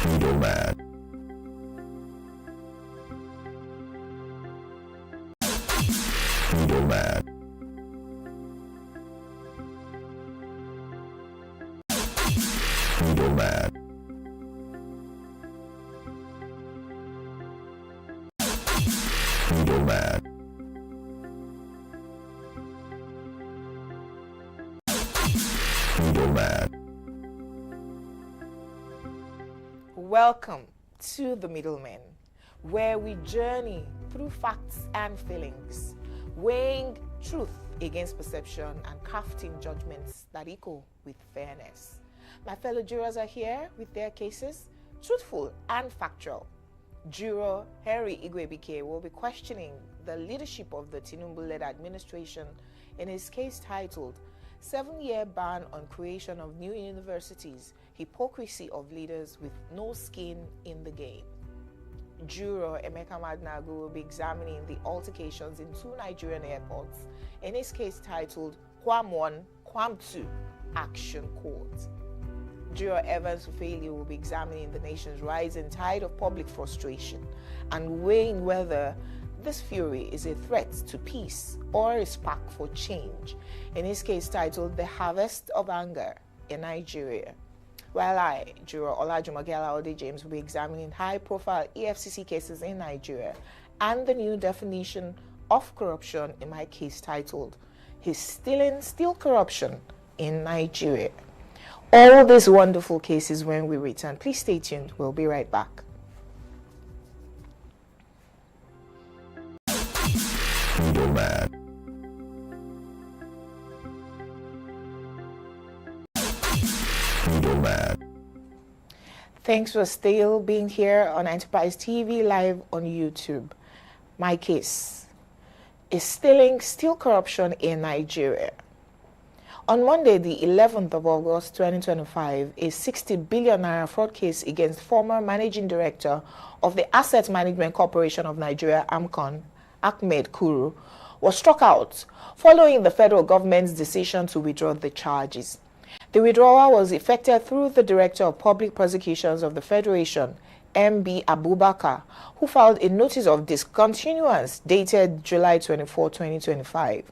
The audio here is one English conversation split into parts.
Middlemen. Middlemen. Middlemen. Middlemen. Middlemen. Welcome to The Middlemen, where we journey through facts and feelings, weighing truth against perception and crafting judgments that echo with fairness. My fellow jurors are here with their cases, truthful and factual. Juror Henry Igwebike will be questioning the leadership of the Tinubu-led administration in his case titled 7-Year Ban on Creation of New Universities, Hypocrisy of Leaders with No Skin in the Game. Juror Emeka Madnagu will be examining the altercations in 2 Nigerian airports in his case titled KWAM 1, KWAM 2, Action Court. Juror Evans Ufeli will be examining the nation's rising tide of public frustration and weighing whether this fury is a threat to peace or a spark for change, in his case titled The Harvest of Anger in Nigeria. While I, Juror Olajumogela Ode James, will be examining high-profile EFCC cases in Nigeria and the new definition of corruption in my case titled He's Stealing Still Corruption in Nigeria. All these wonderful cases when we return. Please stay tuned. We'll be right back. Middlemen. Middlemen. Thanks for still being here on Enterprise TV live on YouTube. My case is still corruption in Nigeria. On Monday, the 11th of August 2025, a 60 billion naira fraud case against former managing director of the Asset Management Corporation of Nigeria, AMCON, Ahmed Kuru, was struck out following the federal government's decision to withdraw the charges. The withdrawal was effected through the Director of Public Prosecutions of the Federation, M.B. Abubakar, who filed a notice of discontinuance dated July 24, 2025.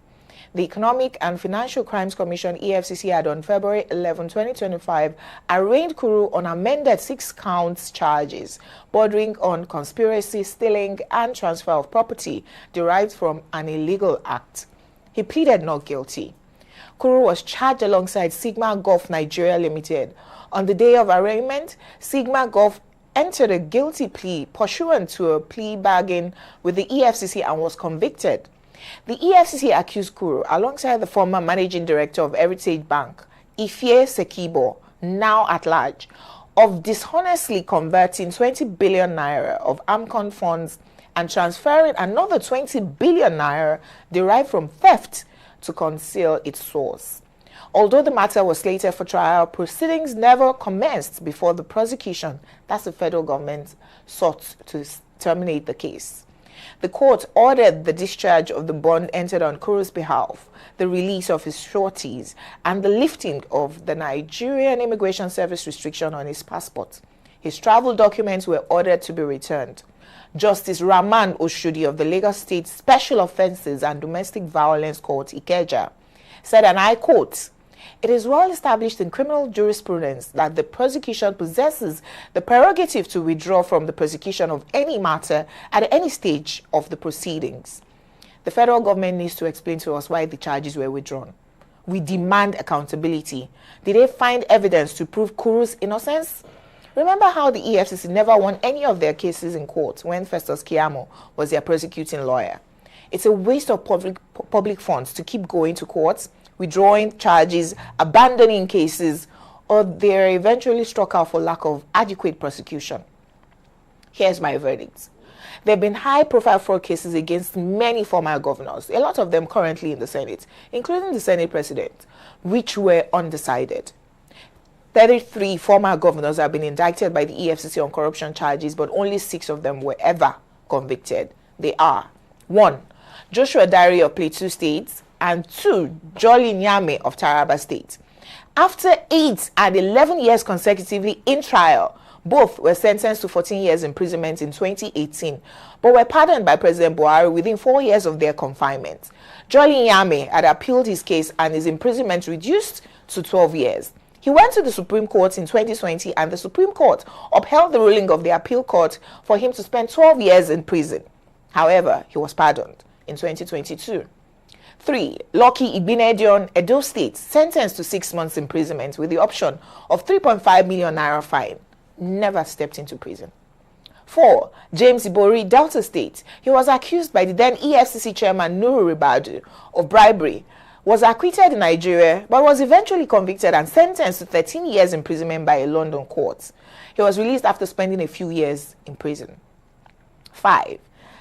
The Economic and Financial Crimes Commission, EFCC, had on February 11, 2025, arraigned Kuru on amended 6 counts charges bordering on conspiracy, stealing, and transfer of property derived from an illegal act. He pleaded not guilty. Kuru was charged alongside Sigma Gulf Nigeria Limited. On the day of arraignment, Sigma Gulf entered a guilty plea pursuant to a plea bargain with the EFCC and was convicted. The EFCC accused Kuru, alongside the former managing director of Heritage Bank, Ife Sekibo, now at large, of dishonestly converting 20 billion naira of AMCON funds and transferring another 20 billion naira derived from theft to conceal its source. Although the matter was slated for trial, proceedings never commenced before the prosecution, that's the federal government, sought to terminate the case. The court ordered the discharge of the bond entered on Kuru's behalf, the release of his sureties, and the lifting of the Nigerian Immigration Service restriction on his passport. His travel documents were ordered to be returned. Justice Rahman Oshudi of the Lagos State Special Offences and Domestic Violence Court, Ikeja, said, and I quote, "It is well established in criminal jurisprudence that the prosecution possesses the prerogative to withdraw from the prosecution of any matter at any stage of the proceedings. The federal government needs to explain to us why the charges were withdrawn. We demand accountability. Did they find evidence to prove Kuru's innocence? Remember how the EFCC never won any of their cases in court when Festus Keyamo was their prosecuting lawyer. It's a waste of public funds to keep going to courts, withdrawing charges, abandoning cases, or they're eventually struck out for lack of adequate prosecution. Here's my verdict. There have been high-profile fraud cases against many former governors, a lot of them currently in the Senate, including the Senate President, which were undecided. 33 former governors have been indicted by the EFCC on corruption charges, but only 6 of them were ever convicted. They are 1. Joshua Dare of Plateau State, and 2. Jolly Nyame of Taraba State. After 8 and 11 years consecutively in trial, Both were sentenced to 14 years imprisonment in 2018, but were pardoned by President Buhari within 4 years of their confinement. Jolly Nyame had appealed his case and his imprisonment reduced to 12 years. He went to the Supreme Court in 2020 and the Supreme Court upheld the ruling of the appeal court for him to spend 12 years in prison. However, he was pardoned in 2022. 3. Lucky Igbinedion, Edo State, sentenced to 6 months imprisonment with the option of 3.5 million naira fine. Never stepped into prison. 4. James Ibori, Delta State. He was accused by the then EFCC chairman Nuru Ribadu of bribery, was acquitted in Nigeria, but was eventually convicted and sentenced to 13 years imprisonment by a London court. He was released after spending a few years in prison. 5.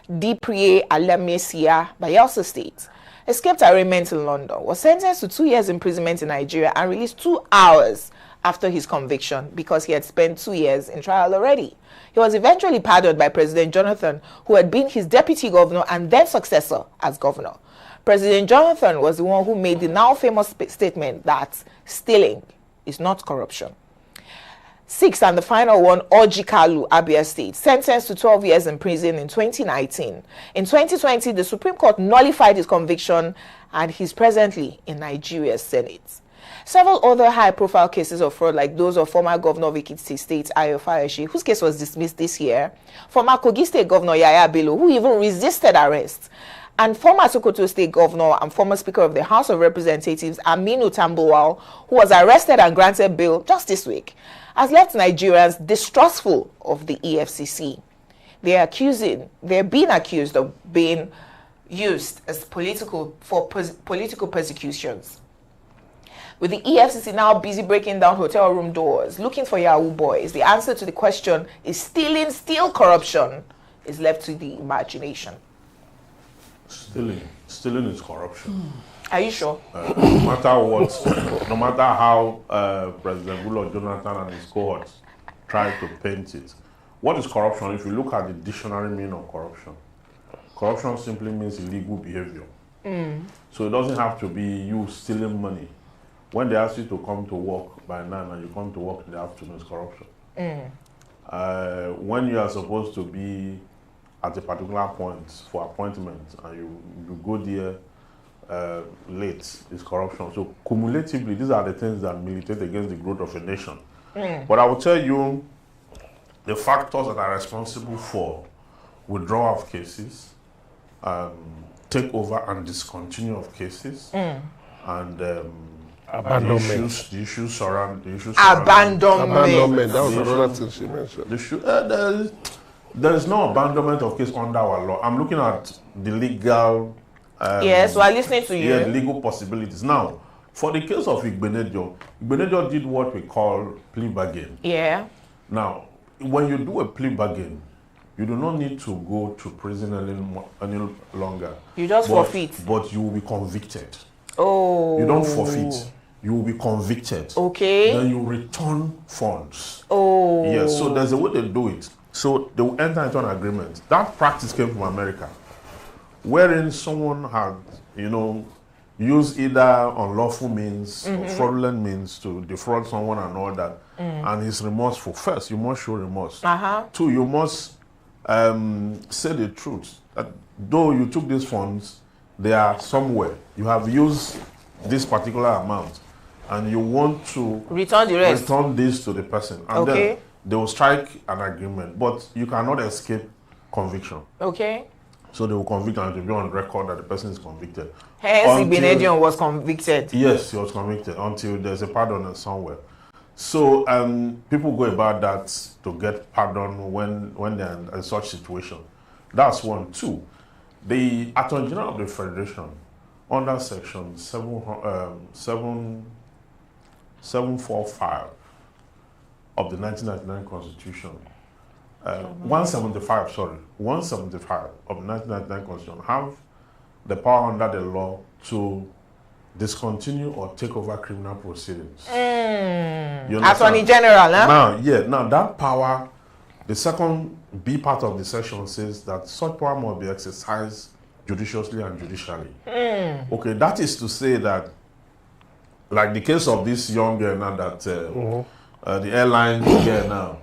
Diprie Alamesia, Bayelsa State. Escaped arraignment in London, was sentenced to 2 years imprisonment in Nigeria and released 2 hours after his conviction because he had spent 2 years in trial already. He was eventually pardoned by President Jonathan, who had been his deputy governor and then successor as governor. President Jonathan was the one who made the now famous statement that stealing is not corruption. 6, and the final one, Orji Kalu, Abia State, sentenced to 12 years in prison in 2019. In 2020, the Supreme Court nullified his conviction and he's presently in Nigeria's Senate. Several other high-profile cases of fraud, like those of former Governor of Ekiti State, Ayo Fayoshi, whose case was dismissed this year, former Kogi State Governor Yaya Bello, who even resisted arrest, and former Sokoto State Governor and former Speaker of the House of Representatives, Aminu Tambuwal, who was arrested and granted bail just this week, has left Nigerians distrustful of the EFCC. They're being accused of being used as political persecutions. With the EFCC now busy breaking down hotel room doors, looking for Yahoo boys, the answer to the question, is stealing still corruption, is left to the imagination. Stealing is corruption. Are you sure? No matter what, no matter how President Goodluck Jonathan and his cohorts try to paint it. What is corruption? If you look at the dictionary meaning of corruption, corruption simply means illegal behavior. So it doesn't have to be you stealing money. When they ask you to come to work by 9 and you come to work in the afternoon, it's corruption. When you are supposed to be at a particular point for appointment and you go there late, is corruption. So cumulatively, these are the things that militate against the growth of a nation. But I will tell you the factors that are responsible for withdrawal of cases, takeover and discontinue of cases, and Abandonment. The issues surrounding Abandonment. That was another thing she mentioned. There is no abandonment of case under our law. I'm looking at the legal. Yes, we're listening to you. Yeah, legal possibilities. Now, for the case of Igbenedion did what we call plea bargain. Yeah. Now, when you do a plea bargain, you do not need to go to prison any longer. You just forfeit. But you will be convicted. Oh. You don't forfeit. You will be convicted. Okay. Then you return funds. Oh. Yes, so there's a way they do it. So they will enter into an agreement. That practice came from America, wherein someone had, used either unlawful means or fraudulent means to defraud someone and all that, and he's remorseful. First, you must show remorse. 2, you must say the truth. That though you took these funds, they are somewhere. You have used this particular amount, and you want to return the rest. Return this to the person, and then they will strike an agreement. But you cannot escape conviction. Okay. So they will convict, and it will be on record that the person is convicted. Hence, Igbenedion was convicted. Yes, he was convicted until there's a pardon somewhere. So people go about that to get pardon when they're in such situation. That's 1. 2. The Attorney General of the Federation, under Section 745 of the 1999 Constitution, 175 of the 1999 Constitution, have the power under the law to discontinue or take over criminal proceedings. Attorney General, huh? Now that power, the second B part of the section says that such power must be exercised judiciously and judicially. Okay, that is to say that, like the case of this young girl now that the airline girl now,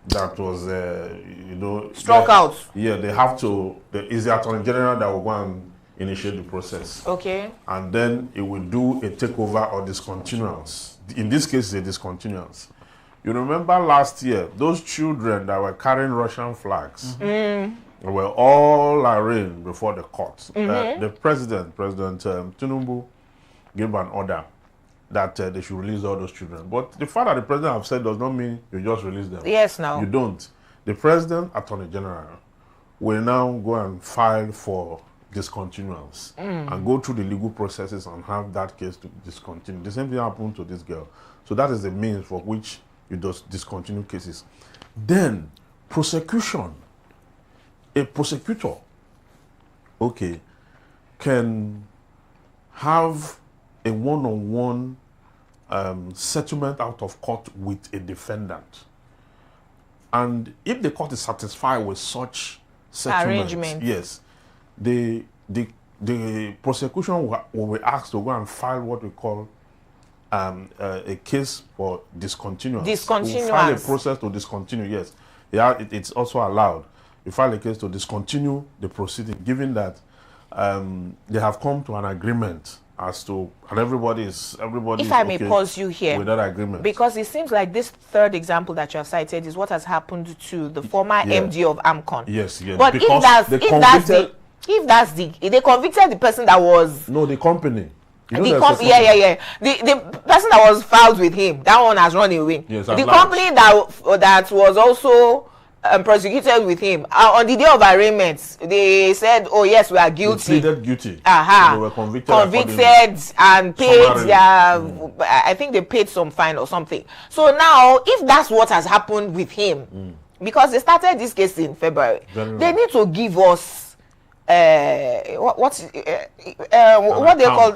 that was, struck out. Yeah, they have to. Is the Attorney General that will go and initiate the process. Okay. And then it will do a takeover or discontinuance. In this case, it's a discontinuance. You remember last year, those children that were carrying Russian flags were all arraigned before the court. The President Tinubu, gave an order that they should release all those children. But the fact that the President have said does not mean you just release them. Yes, no. You don't. The President, Attorney General, will now go and file for discontinuance and go through the legal processes and have that case to discontinue. The same thing happened to this girl. So that is the means for which you just discontinue cases. Then, prosecution. A prosecutor, okay, can have a one-on-one settlement out of court with a defendant. And if the court is satisfied with such settlement, yes, the prosecution will be asked to go and file what we call a case for discontinuance. Discontinuance. File a process to discontinue, yes. Yeah, it's also allowed. You file a case to discontinue the proceeding, given that they have come to an agreement as to, and everybody is if I may okay pause you here, with that agreement. Because it seems like this third example that you have cited is what has happened to the former MD of AMCON. Yes, yes. But because if they convicted the person that was the company. The person that was filed with him, that one has run away. Yes, the company that was also prosecuted with him on the day of arraignment, they said, "Oh yes, we are guilty." They pleaded guilty. They were convicted and paid their. I think they paid some fine or something. So now, if that's what has happened with him, because they started this case in February, they need to give us what they call.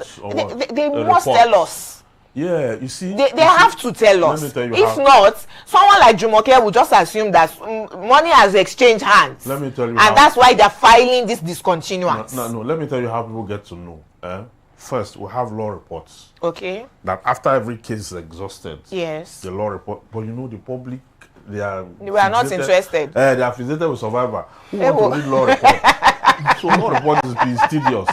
They must tell us. Yeah, you see, they have to tell us. If not, someone like Jumoke will just assume that money has exchanged hands. Let me tell you, and that's why they're filing this discontinuance. No. Let me tell you how people get to know. First, we have law reports. Okay. That after every case is exhausted, yes, the law report. But you know, the public, we are not interested. They are fixated with survivor. Who want to read law report? So law report is tedious.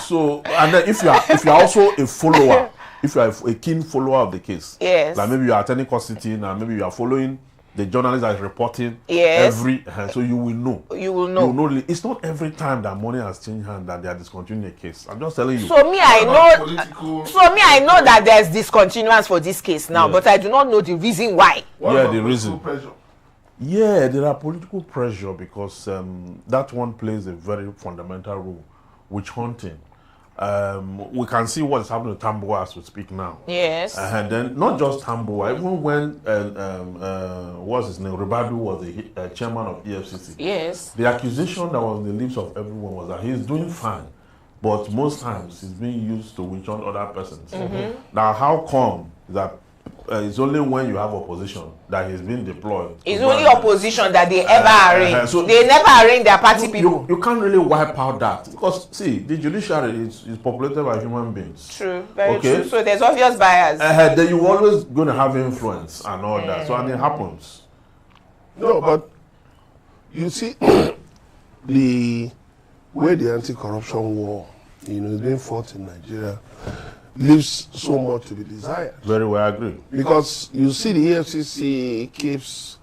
So, and then if you are also a follower. If you are a keen follower of the case, yes, like maybe you are attending court sitting and maybe you are following the journalist that is reporting, yes, so you will know. You will know. It's not every time that money has changed hands that they are discontinuing a case. I'm just telling you. So I know that there's discontinuance for this case now, yes, but I do not know the reason why. The reason. Pressure? Yeah, there are political pressure because that one plays a very fundamental role, witch hunting. We can see what is happening to Tambuwa as we speak now. Yes. And then not just Tambuwa, even when what's his name, Ribadu was the chairman of EFCC. Yes. The accusation that was on the lips of everyone was that he's doing fine, but most times he's being used to witch hunt other persons. Now, how come that it's only when you have opposition that he's being deployed? It's only opposition that they ever arrange. So they never arrange their party people. You can't really wipe out that because see, the judiciary is populated by human beings. True, very true. So there's obvious bias. Then you're always going to have influence and all that. So and it happens. No, but you see, the way the anti-corruption war, is being fought in Nigeria, leaves so much to be desired. Very well, I agree. Because you see the EFCC keeps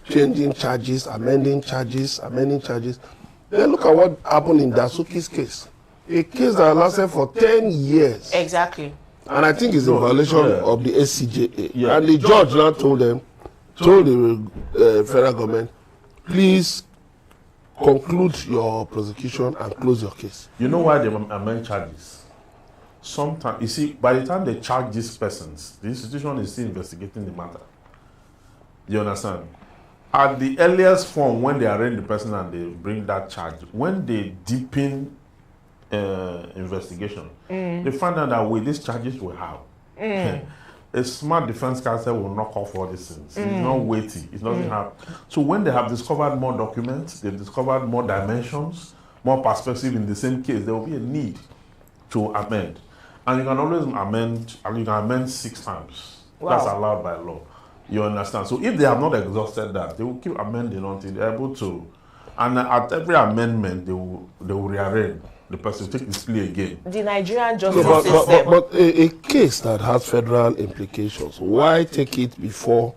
changing charges, amending charges. Then look at what happened in Dasuki's case. A case that lasted for 10 years. Exactly. And I think it's in violation of the SCJA. Yeah. And the judge now told the federal government, please conclude your prosecution and close your case. You know why they amend charges? Sometimes, you see, by the time they charge these persons, the institution is still investigating the matter. You understand? At the earliest form, when they arraign the person and they bring that charge, when they deepen investigation, they find out that with these charges we have, a smart defense counsel will knock off all these things. It's not weighty. It doesn't have. So when they have discovered more documents, they've discovered more dimensions, more perspective in the same case, there will be a need to amend. And you can always amend, and you can amend 6 times. Wow. That's allowed by law. You understand? So if they have not exhausted that, they will keep amending until they're able to. And at every amendment, they will rearrange the person, take his plea again. The Nigerian justice system. But a case that has federal implications, why take it before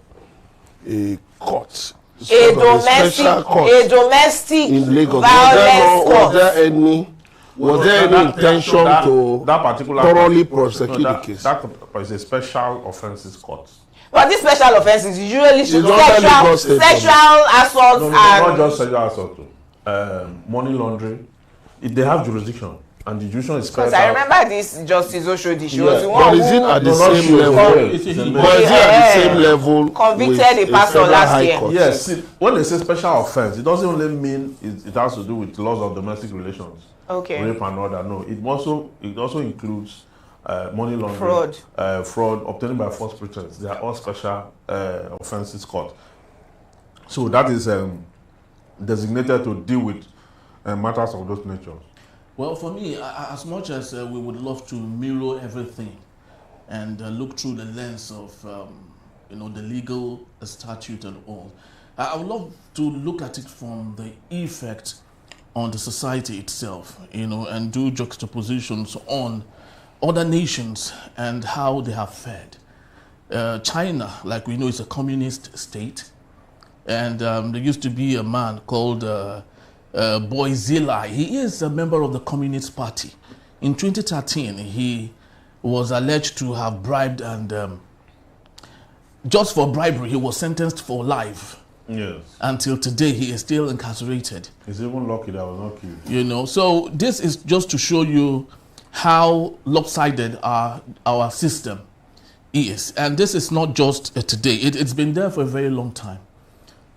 a court? A domestic in Lagos. Was there any intention to thoroughly prosecute the case? That is a special offences court. But these special offences usually sexual assault and not just sexual assault, money laundering. They have jurisdiction, and the jurisdiction is because I remember this Justice Oshodi. She was the one but is it at the same level? Convicted a pastor last year. Yes. See, when they say special offence, it doesn't only mean it has to do with laws of domestic relations. Okay. Rape and order. No, it also includes money laundering, fraud, obtained by false pretense. They are all special offences court. So that is designated to deal with matters of those natures. Well, for me, as much as we would love to mirror everything and look through the lens of the legal statute and all, I would love to look at it from the effect on the society itself, and do juxtapositions on other nations and how they have fared. China, like we know, is a communist state, and there used to be a man called Boyzilla. He is a member of the Communist Party. In 2013, he was alleged to have bribed, and just for bribery, he was sentenced for life. Yes. Until today, he is still incarcerated. He's even lucky that I was not killed. So this is just to show you how lopsided our system is. And this is not just today. It's been there for a very long time.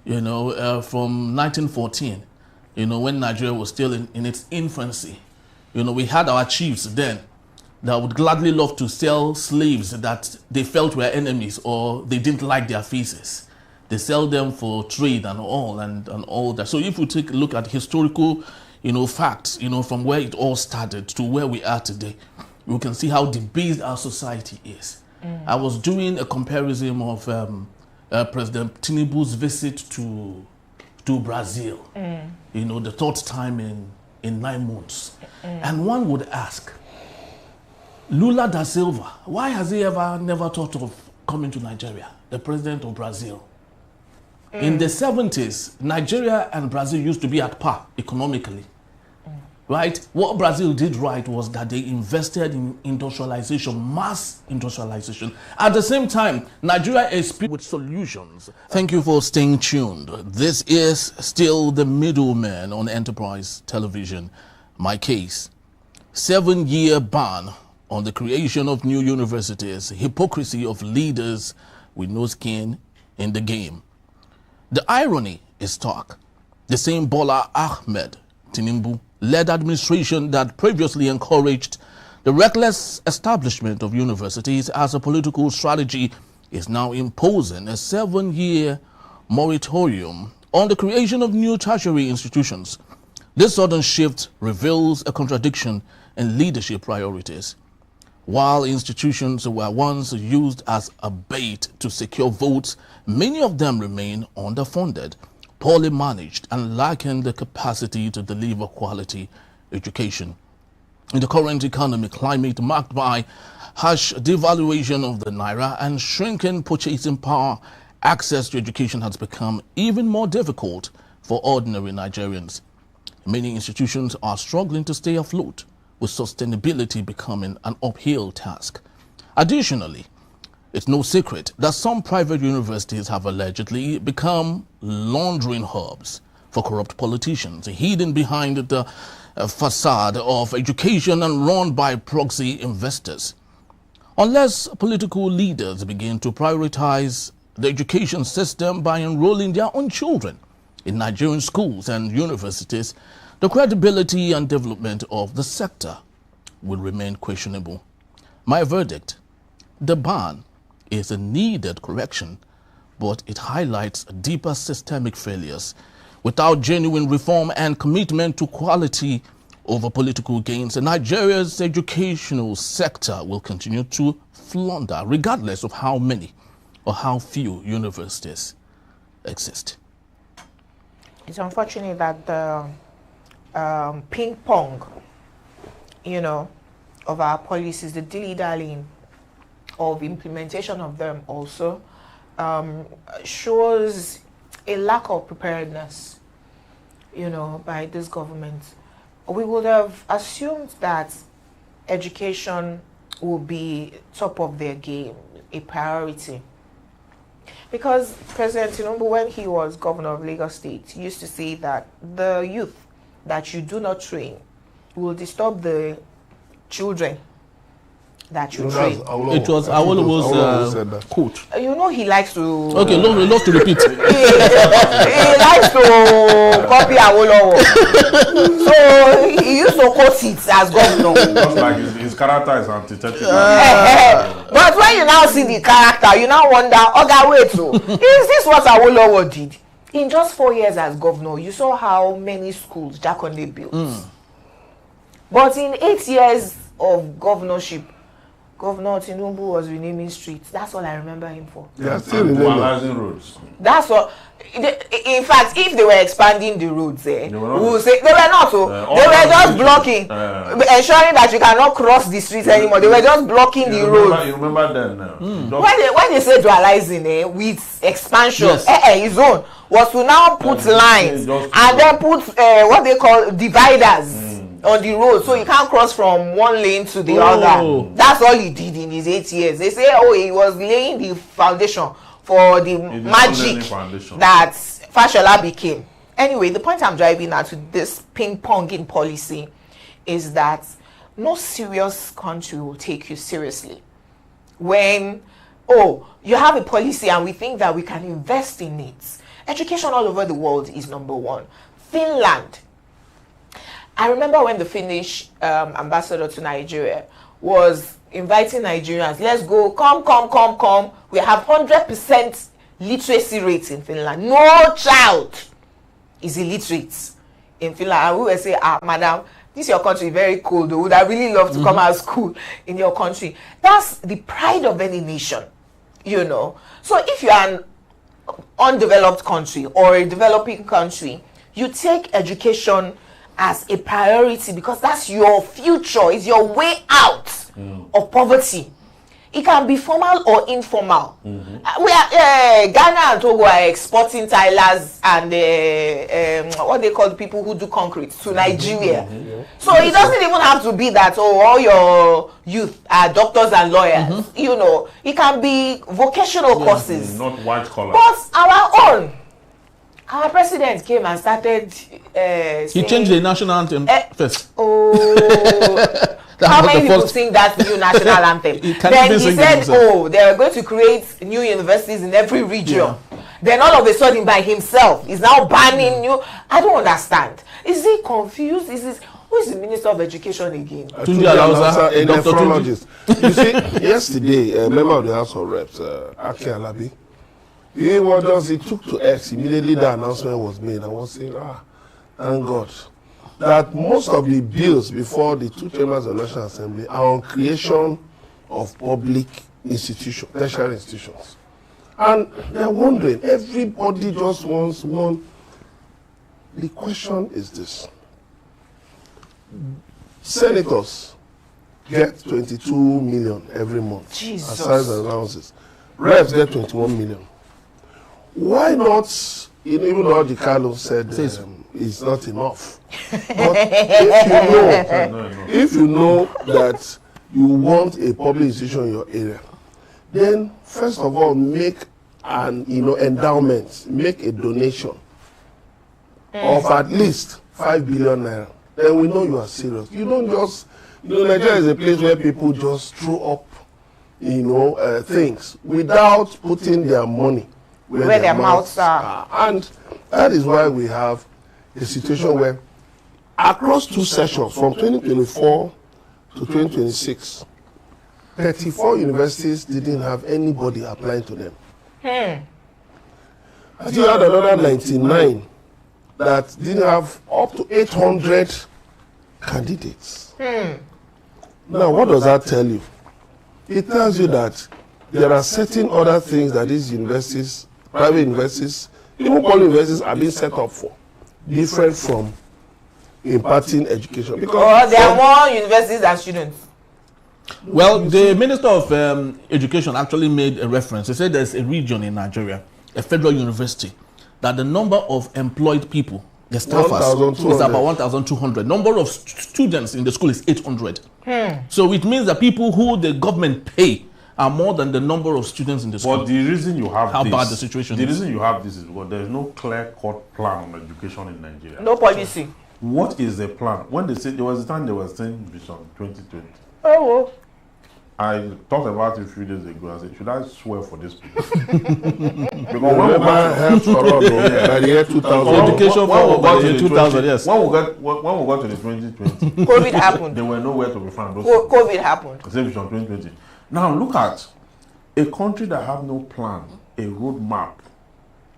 From 1914, when Nigeria was still in its infancy. We had our chiefs then that would gladly love to sell slaves that they felt were enemies or they didn't like their faces. They sell them for trade and all that. So if we take a look at historical, facts, from where it all started to where we are today, we can see how debased our society is. I was doing a comparison of President Tinubu's visit to Brazil, the third time in 9 months. And one would ask, Lula da Silva, why has he never thought of coming to Nigeria, the president of Brazil? In the 70s, Nigeria and Brazil used to be at par economically, right? What Brazil did right was that they invested in industrialization, mass industrialization. At the same time, Nigeria is with solutions. Thank you for staying tuned. This is still the Middlemen on Enterprise Television. My case, 7-year ban on the creation of new universities, hypocrisy of leaders with no skin in the game. The irony is stark. The same Bola Ahmed Tinubu-led administration that previously encouraged the reckless establishment of universities as a political strategy is now imposing a 7-year moratorium on the creation of new tertiary institutions. This sudden shift reveals a contradiction in leadership priorities. While institutions were once used as a bait to secure votes, many of them remain underfunded, poorly managed, and lacking the capacity to deliver quality education. In the current economic climate marked by harsh devaluation of the naira and shrinking purchasing power, access to education has become even more difficult for ordinary Nigerians. Many institutions are struggling to stay afloat, with sustainability becoming an uphill task. Additionally, it's no secret that some private universities have allegedly become laundering hubs for corrupt politicians, hidden behind the facade of education and run by proxy investors. Unless political leaders begin to prioritize the education system by enrolling their own children in Nigerian schools and universities, the credibility and development of the sector will remain questionable. My verdict: the ban is a needed correction, but it highlights deeper systemic failures. Without genuine reform and commitment to quality over political gains, Nigeria's educational sector will continue to flounder, regardless of how many or how few universities exist? It's unfortunate that the ping pong, of our policies, the dilly-dallying of implementation of them also shows a lack of preparedness, by this government. We would have assumed that education will be top of their game, a priority. Because President Tinubu, when he was governor of Lagos State, he used to say that the youth that you do not train will disturb the children that you train. It was Awolowo's quote. He likes to... Okay, love to repeat. he likes to copy Awolowo. So he used to quote it as governor. Just like his character is antithetical. But when you now see the character, you now wonder, wait, is this what Awolowo did? In just 4 years as governor, you saw how many schools Jakande built. But in 8 years of governorship, Governor Tinubu was renaming streets. That's all I remember him for. Yeah, still renaming roads. That's all. In fact, if they were expanding the roads there, we will say they were not. They were just blocking, ensuring that you cannot cross the streets anymore. They were just blocking the roads. You remember then? When they say dualizing with expansion, yes. his own was to now put lines and then put what they call dividers. On the road, so you can't cross from one lane to the other. That's all he did in his 8 years. They say, he was laying the foundation for the magic that Fashola became. Anyway, the point I'm driving at with this ping-ponging policy is that no serious country will take you seriously when, you have a policy and we think that we can invest in it. Education all over the world is number one. Finland. I remember when the Finnish ambassador to Nigeria was inviting Nigerians, let's go, come. We have 100% literacy rate in Finland. No child is illiterate in Finland. And we will say, madam, this is your country, very cold. Would I really love to come out of school in your country? That's the pride of any nation, So if you are an undeveloped country or a developing country, you take education as a priority because that's your future, it's your way out of poverty. It can be formal or informal. We are Ghana and Togo are exporting tilers and what they call the people who do concrete to Nigeria. So it doesn't even have to be that all your youth are doctors and lawyers. It can be vocational courses, not white collar. But our president came and started he changed the national anthem first. How many people sing that new national anthem? Then he said, they are going to create new universities in every region. Then all of a sudden by himself, he's now banning new. I don't understand. Is he confused? Who is the Minister of Education again? Tunji Alausa, a nephrologist. You see, yesterday, a member of the House of Reps, Aki Alabi, he took to X immediately the announcement was made and was saying, thank God, that most of the bills before the two chambers of the National Assembly are on creation of public institutions, tertiary institutions. And they're wondering, everybody just wants one. The question is this. Senators get 22 million every month as size allowances. Reps get 21 million. Why not, even though the Carlos said it's not enough. But if you know that you want a public institution in your area, then first of all make an endowment, make a donation of at least 5 billion naira. Then we know you are serious. You don't just, Nigeria is a place where people just throw up, things without putting their money where their mouths are. And that is why we have a situation where across two sessions from 2024 to 2026, 34 universities didn't have anybody applying to them. I still had another 99 that didn't have up to 800 candidates. Now, what does that tell you? It tells you that there are certain other things that these universities, private universities, even public universities are being set up for, different from imparting education. Because there are more universities than students. Well, the Minister of Education actually made a reference. He said there's a region in Nigeria, a federal university, that the number of employed people, the staffers, is about 1,200. Number of students in the school is 800. So it means that people who the government pay are more than the number of students in the school. But the reason you have how bad the situation is. The reason you have this is because there is no clear-cut plan on education in Nigeria. No policy. What is the plan? When they say there was a time they were saying Vision 2020. Oh. I talked about it a few days ago. I said, should I swear for this people? Because remember help for all by the year 2000. Education for by the year 2000, yes. When we got to the 2020, COVID happened. They were nowhere to be found. COVID happened. Same Vision 2020. Now look at a country that have no plan, a roadmap,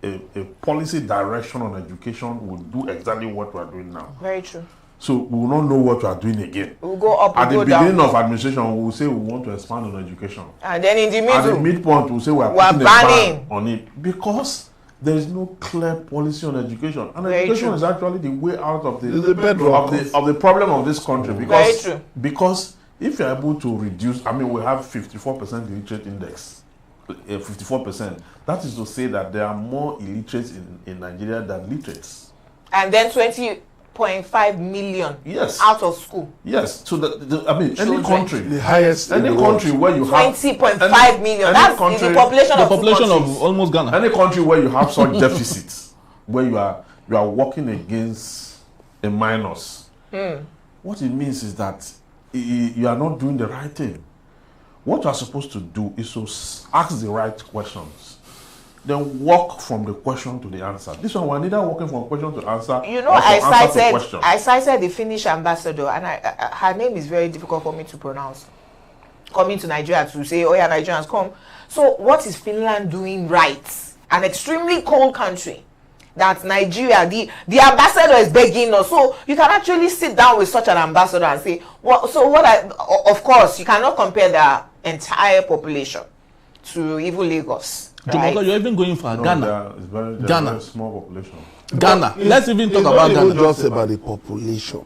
a policy direction on education will do exactly what we are doing now. Very true. So we will not know what we are doing again. We'll go up at and the go beginning down. of administration, we will say we want to expand on education. And then in the middle, at the midpoint, we'll say we are putting a ban on it because there is no clear policy on education. And very education true. is actually the way out of the problem of this country. Very true. Because if you're able to reduce, I mean, we have 54% illiterate index. 54%. That is to say that there are more illiterates in Nigeria than literates. And then 20.5 million out of school. Yes. So I mean, any country, the highest, any country where you have 20.5 million. That's the population of almost Ghana. Any country where you have such deficits, where you are working against a minus. What it means is that you are not doing the right thing. What you are supposed to do is to ask the right questions, then walk from the question to the answer. This one, we're neither walking from question to answer. You know, I cited the Finnish ambassador, and her name is very difficult for me to pronounce. Coming to Nigeria to say, oh yeah, Nigerians come. So what is Finland doing right? An extremely cold country. That Nigeria, the ambassador is begging us. So you can actually sit down with such an ambassador and say, well, so of course, you cannot compare the entire population to even Lagos. Right? You're even going for Ghana. It's very Ghana. Small population. Ghana. Let's even talk about Ghana. It's not just about the population.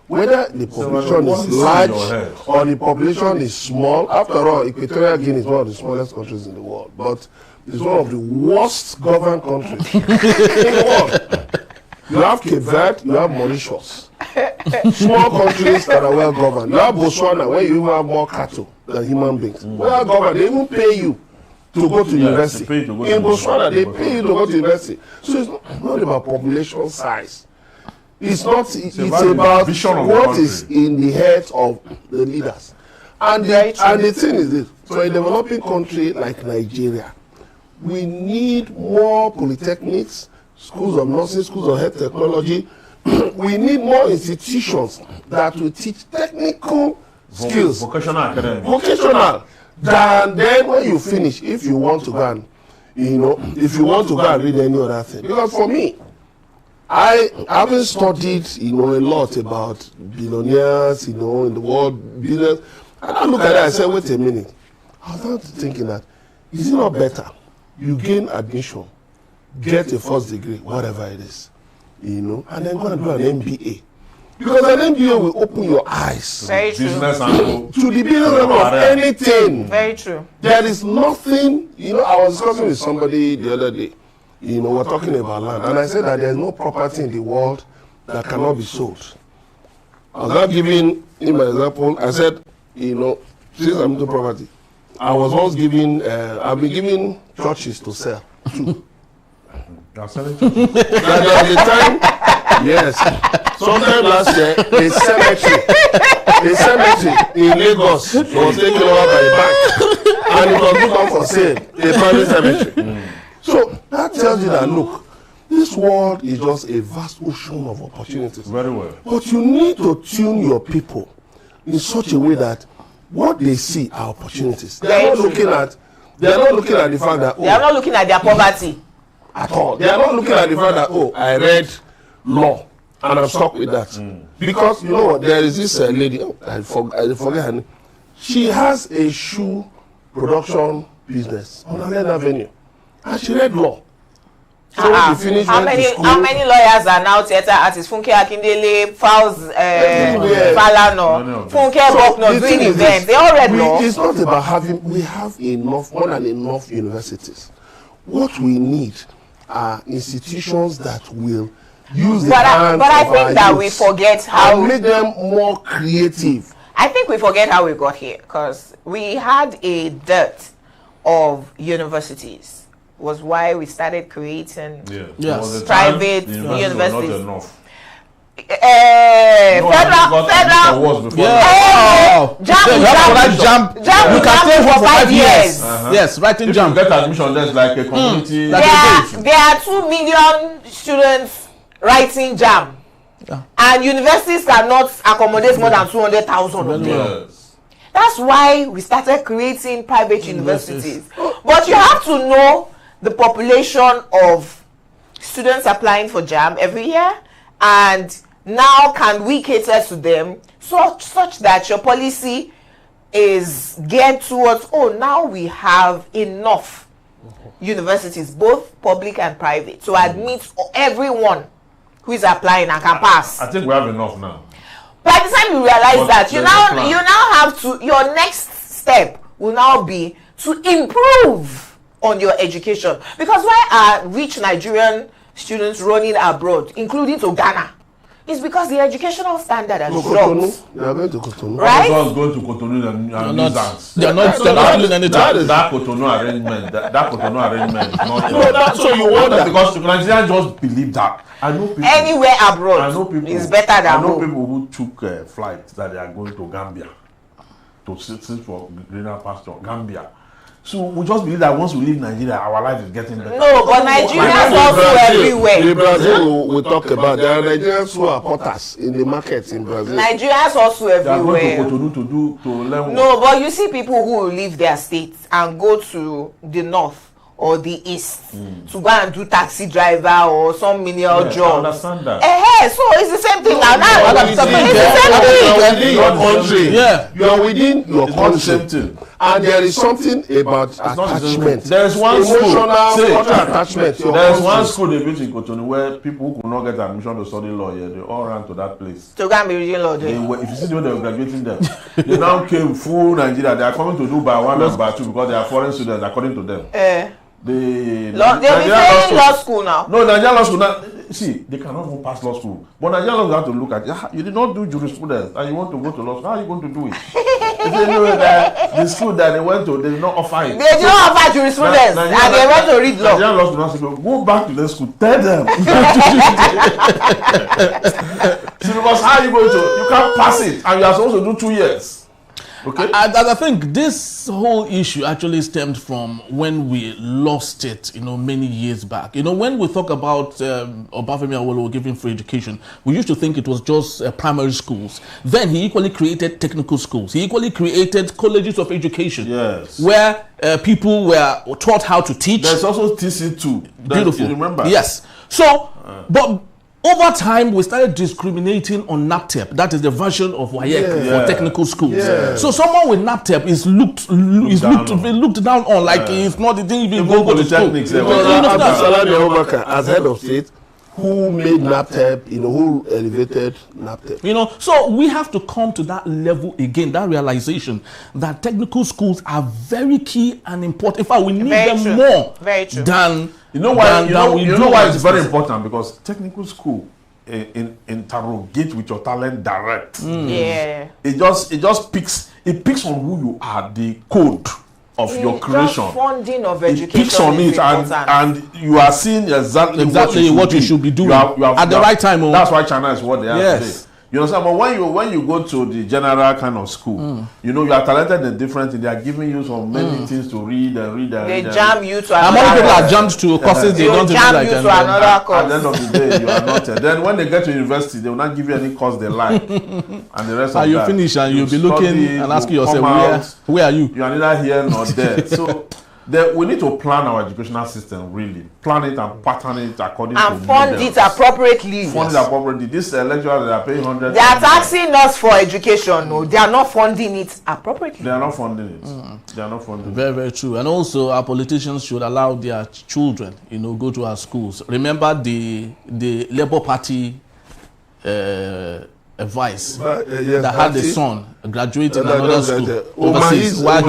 Whether the population is large or the population is small, after all, Equatorial Guinea is one of the smallest countries in the world. But it's one of the worst governed countries in the world. You have Cape Verde, you have Mauritius. Small countries that are well governed. You have Botswana, where you even have more cattle than human beings. Well governed, they even pay you to go to university. In Botswana, they pay you to go to university. So it's not about population size. It's not. It's about what is in the heads of the leaders. And the thing is this: for a developing country like Nigeria, we need more polytechnics, schools of nursing, schools of health technology. We need more institutions that will teach technical skills, vocational. Then when you finish, if you want to go and, if you want to go and read any other thing, because for me, I haven't studied, a lot about billionaires, in the world business. And I look at that and say, wait a minute. I was not thinking that, is it not better? You gain admission, get a first degree, whatever it is, and then go and do an MBA. Because an MBA will open your eyes to the business level of anything. Very true. There is nothing, I was discussing with somebody the other day. We're talking about land, and I said that there's no property in the world that cannot be sold. I was not giving him an example. I said, since I'm into property, I was once giving, I've been giving churches to sell too. You're selling churches? At the time, yes. Sometime last year, a cemetery in Lagos was taken over by a bank, and it was put on for sale, a private cemetery. So that tells you that, look, this world is just a vast ocean of opportunities. Very well. But you need to tune your people in such a way that what they see are opportunities. They are not looking at the fact that, they are not looking at their poverty at all. They are not looking at the fact that, I read law and I'm stuck with that. Because you know what, there is this lady, I forget her name. She has a shoe production business on Allen Avenue. And she read law. So when she finished, how many lawyers are now theatre artists? Funke Akindele, Femi Falana, Funke Bokno doing events. They all read law. It's not about having. We have enough, more than enough universities. What we need are institutions that will use the hands but I of think our that youths we forget how and make them more creative. I think we forget how we got here, because we had a dearth of universities. Was why we started creating private universities. Not enough. Federal. Jump. You can stay for 5 years. Yes, writing jump. If you get admission, there's like a community. There are 2 million students writing jam, and universities cannot accommodate more than 200,000 of them. Yes. That's why we started creating private universities. But you have to know the population of students applying for JAM every year, and now can we cater to them such that your policy is geared towards, now we have enough universities, both public and private, to admit everyone who is applying and can pass. I think we have enough now. By the time you realize that, you now have to, your next step will now be to improve on your education. Because why are rich Nigerian students running abroad, including to Ghana? It's because the educational standard has dropped. They are going to Cotonou. Right? Going to Cotonou and They're not doing anything. That Cotonou arrangement. That Cotonou arrangement is not. No, that's so you wonder. Because Nigerians just believe that. I know people. Anywhere abroad, I know people, is better than I know home. people who took flights that they are going to Gambia to sit for greener pasture. Gambia. So we just believe that once we leave Nigeria, our life is getting better. No, but Nigerians also everywhere. In Brazil, we talk about there are Nigerians who are porters in the markets in Brazil. Nigerians also They are going everywhere. to Cotonou to learn. No, but you see people who will leave their states and go to the north or the east to go and do taxi driver or some menial job. I understand that. So it's the same thing now. It's the same thing. Your country. Yeah. You are within your It's the country. same thing. And there is something about attachment. There is one emotional school. attachment. There is one school they built in Cotonou where people who could not get admission to study law here, they all ran to that place. To go and be reading law there. If you see the way they were graduating them, they now came full Nigeria. They are coming to do by one and by two because they are foreign students, according to them. They'll be saying law school now. No, Nigerian law school now. See, they cannot even pass law school. But Nigerian law school have to look at you did not do jurisprudence and you want to go to law school. How are you going to do it? They say no, that the school that they went to, they did not offer it. They did not offer jurisprudence and they went to read law. Nigerian law school now say, go back to the school, tell them. See, because how are you going to? You can't pass it and you are supposed to do 2 years. Okay. I think this whole issue actually stemmed from when we lost it, many years back. When we talk about Obafemi Awolowo giving free education, we used to think it was just primary schools. Then he equally created technical schools. He equally created colleges of education. Yes. Where people were taught how to teach. There's also TC2. Beautiful. You remember? Yes. So, but over time, we started discriminating on NAPTEP. That is the version of WAEC for technical schools. Yeah. So someone with NAPTEP is looked down on, like it's not the thing even go to school. As head of state, who made NAPTEP, who elevated NAPTEP. So we have to come to that level again, that realization that technical schools are very key and important. In fact, we need them more than why it's very important, because technical school interrogate with your talent direct. Yeah. It just picks on who you are, the code of your creation. Just funding of education. It picks on it and you are seeing exactly what you should be doing at the right time. That's why China is what they are today. You understand? But when you go to the general kind of school, you are talented and different. They are giving you so many things to read and read and they read. jam you to another course. People are jammed to courses they don't even like. At the end of the day, you are not. Then when they get to university, they will not give you any course they like. And the rest of that. You finish and you'll be looking and asking yourself, where are you? You are neither here nor there. So we need to plan our educational system, really. Plan it and pattern it according to and fund models. it appropriately. Fund it appropriately. These lecturers that are paying 100. They are taxing us for education. No, they are not funding it appropriately. They are not funding it. They are not funding Very, very true. And also, our politicians should allow their children, go to our schools. Remember the Labour Party vice yes, that had a son graduating in another school overseas. Why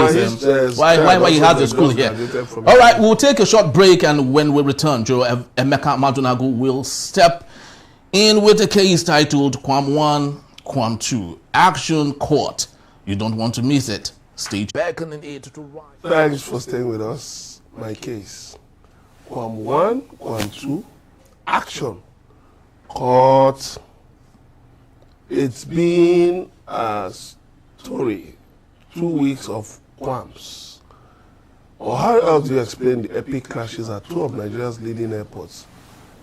he has a school here? All right, we'll take a short break, and when we return, Joe Emeka Madunagu will step in with a case titled KWAM 1, KWAM 2, Action Court. You don't want to miss it. Stay back on the 8 to right. Thanks for staying with us. My case. KWAM 1, KWAM 2, Action Court. It's been a story, 2 weeks of KWAMs. Or how else do you explain the epic crashes at two of Nigeria's leading airports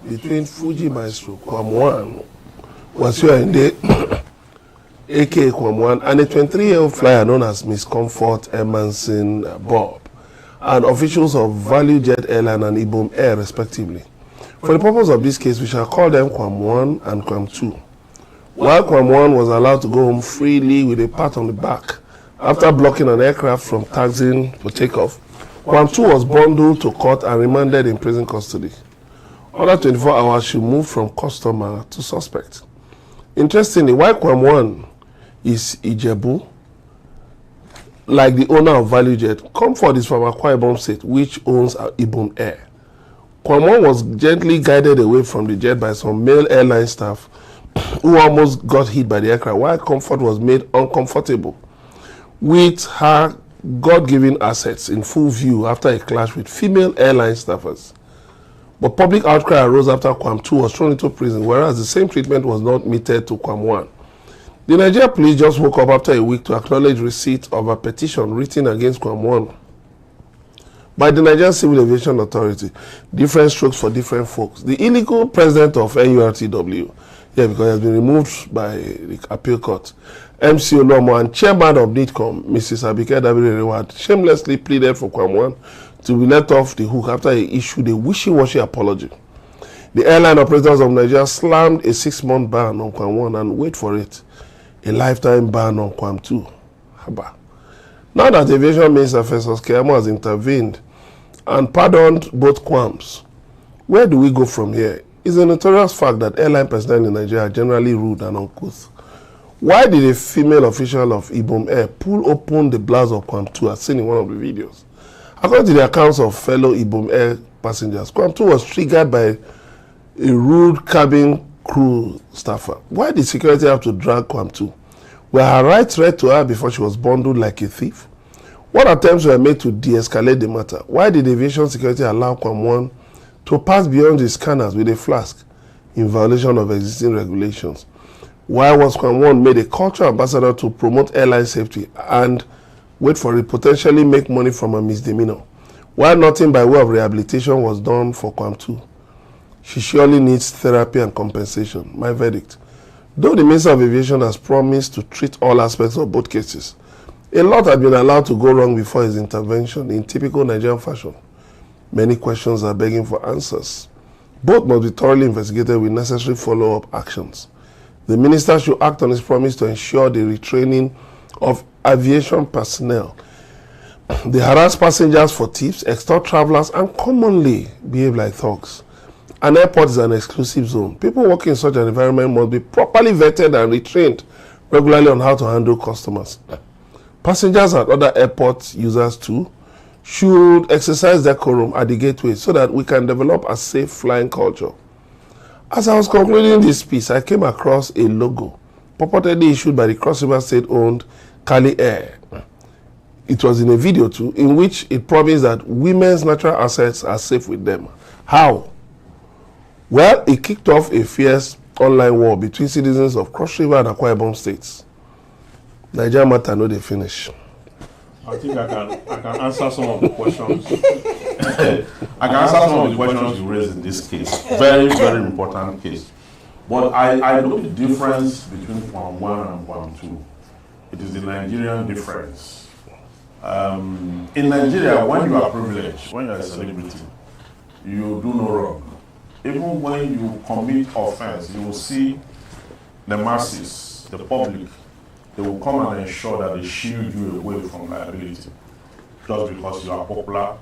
between Fuji Maestro, KWAM 1, Wasiu aka KWAM 1, and a 23-year-old flyer known as Miss Comfort Emanson Bob, and officials of Value Jet Airline and Ibom Air, respectively. For the purpose of this case, we shall call them KWAM 1 and KWAM 2. While KWAM 1 was allowed to go home freely with a pat on the back after blocking an aircraft from taxiing for takeoff, KWAM 2 was bundled to court and remanded in prison custody. Under 24 hours, she moved from customer to suspect. Interestingly, while KWAM 1 is Ijebu, like the owner of Value Jet, Comfort is from Akwa Ibom State, which owns Ibom Air. KWAM 1 was gently guided away from the jet by some male airline staff who almost got hit by the aircraft, while Comfort was made uncomfortable with her God-given assets in full view after a clash with female airline staffers. But public outcry arose after KWAM 2 was thrown into prison, whereas the same treatment was not meted to KWAM 1. The Nigeria police just woke up after a week to acknowledge receipt of a petition written against KWAM 1 by the Nigerian Civil Aviation Authority. Different strokes for different folks. The illegal president of NURTW, because he has been removed by the appeal court, MC Olomo, and chairman of NITCOM, Mrs. Abike Dabiri, shamelessly pleaded for KWAM 1 to be let off the hook after he issued a wishy-washy apology. The airline operators of Nigeria slammed a 6-month ban on KWAM 1 and, wait for it, a lifetime ban on KWAM 2. Haba. Now that Aviation Minister Festus Keyamo has intervened and pardoned both KWAMs, where do we go from here? It's a notorious fact that airline personnel in Nigeria are generally rude and uncouth. Why did a female official of Ibom Air pull open the blouse of KWAM 2 as seen in one of the videos? According to the accounts of fellow Ibom Air passengers, KWAM 2 was triggered by a rude cabin crew staffer. Why did security have to drag KWAM 2? Were her rights read to her before she was bundled like a thief? What attempts were made to de-escalate the matter? Why did aviation security allow KWAM 1 to pass beyond the scanners with a flask in violation of existing regulations? Why was KWAM 1 made a cultural ambassador to promote airline safety and, wait for it, potentially make money from a misdemeanor? Why nothing by way of rehabilitation was done for KWAM 2? She surely needs therapy and compensation. My verdict. Though the Minister of Aviation has promised to treat all aspects of both cases, a lot had been allowed to go wrong before his intervention in typical Nigerian fashion. Many questions are begging for answers. Both must be thoroughly investigated with necessary follow-up actions. The minister should act on his promise to ensure the retraining of aviation personnel. They harass passengers for tips, extort travelers, and commonly behave like thugs. An airport is an exclusive zone. People working in such an environment must be properly vetted and retrained regularly on how to handle customers. Passengers at other airport users too should exercise decorum at the gateway so that we can develop a safe flying culture. As I was concluding this piece, I came across a logo purportedly issued by the Cross River State-owned Cali Air. It was in a video too, in which it promised that women's natural assets are safe with them. How? Well, it kicked off a fierce online war between citizens of Cross River and Akwa Ibom states. Nigeria matter no dey finish. I think I can answer some of the questions. I can answer some of the questions you raised in this case. Very, very important case. But I know the difference between KWAM 1 and KWAM 2. It is the Nigerian difference. In Nigeria, when you are privileged, when you are a celebrity, you do no wrong. Even when you commit offense, you will see the masses, the public, they will come and ensure that they shield you away from liability. Just because you are popular,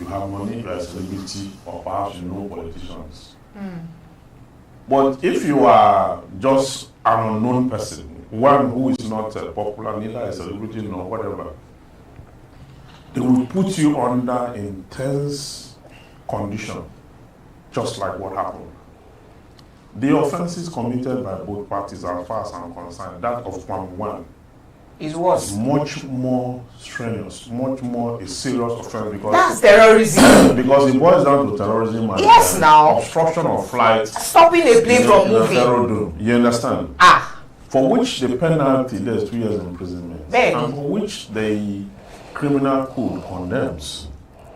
you have money, you are a celebrity, or perhaps you know politicians. But if you are just an unknown person, one who is not popular, neither a celebrity nor whatever, they will put you under intense condition, just like what happened. The offenses committed by both parties, as far as I'm concerned, that of KWAM Is worse. much more strenuous, much more a serious offense because That's terrorism. because it boils down to terrorism and Yes, now. obstruction of flight. Stopping a plane from in a moving. terror dome. You understand? Ah, For which the penalty there's 2 years imprisonment, Then. and for which the criminal code condemns.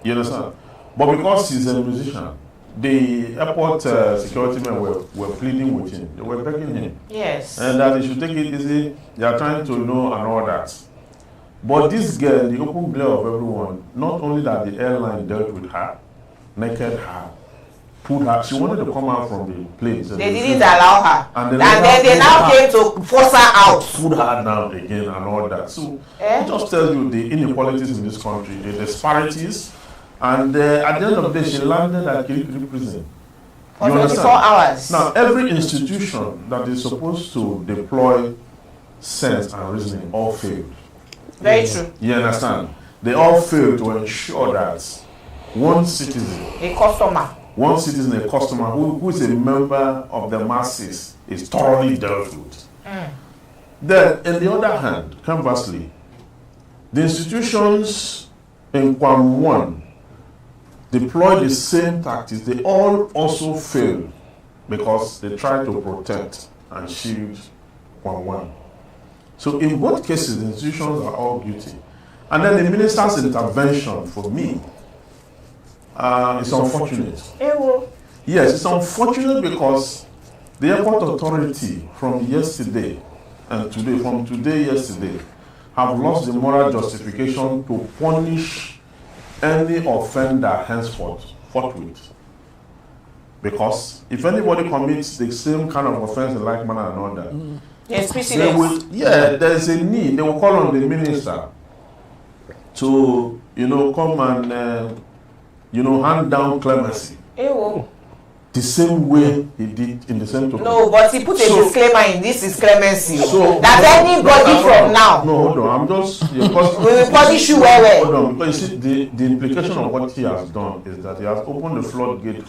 You understand? But because he's a musician, the airport security men were pleading with him. They were begging him. yes. And that he should take it easy. They are trying to know and all that. But this girl, the open glare of everyone, not only that the airline dealt with her, naked her, put her, she wanted to come out from the plane. So They didn't allow her. And And then then they now came to force her out. put her down again and all that. So Eh? it just tells you the inequalities in this country, the disparities. And at the end of the day, she landed at Kirikiri Prison. For You 24 understand? hours. Now, every institution that is supposed to deploy sense and reasoning all failed. Very true. You understand? They all failed to ensure that one citizen, A customer. a customer who is a member of the masses is thoroughly dealt with. Then, on the other hand, conversely, the institutions in KWAM 1 deploy the same tactics. They all also fail because they try to protect and shield KWAM 1. So in both cases, the institutions are all guilty. And then the minister's intervention, for me, is unfortunate. Ewo. Yes, it's unfortunate because the airport authority from yesterday and today, yesterday, have lost the moral justification to punish any offender henceforth, forthwith. Because if anybody commits the same kind of offense in like manner and all that, Yes, they precedent. will, there's a need. They will call on the minister to, come and, hand down clemency. Ewo. The same way he did in the same token. No, but he put a So- disclaimer in this is clemency. So- that anybody from now No, hold on. I'm just. Because, we will punish you well. Hold on, because you see, the implication of what he has done is that he has opened the floodgate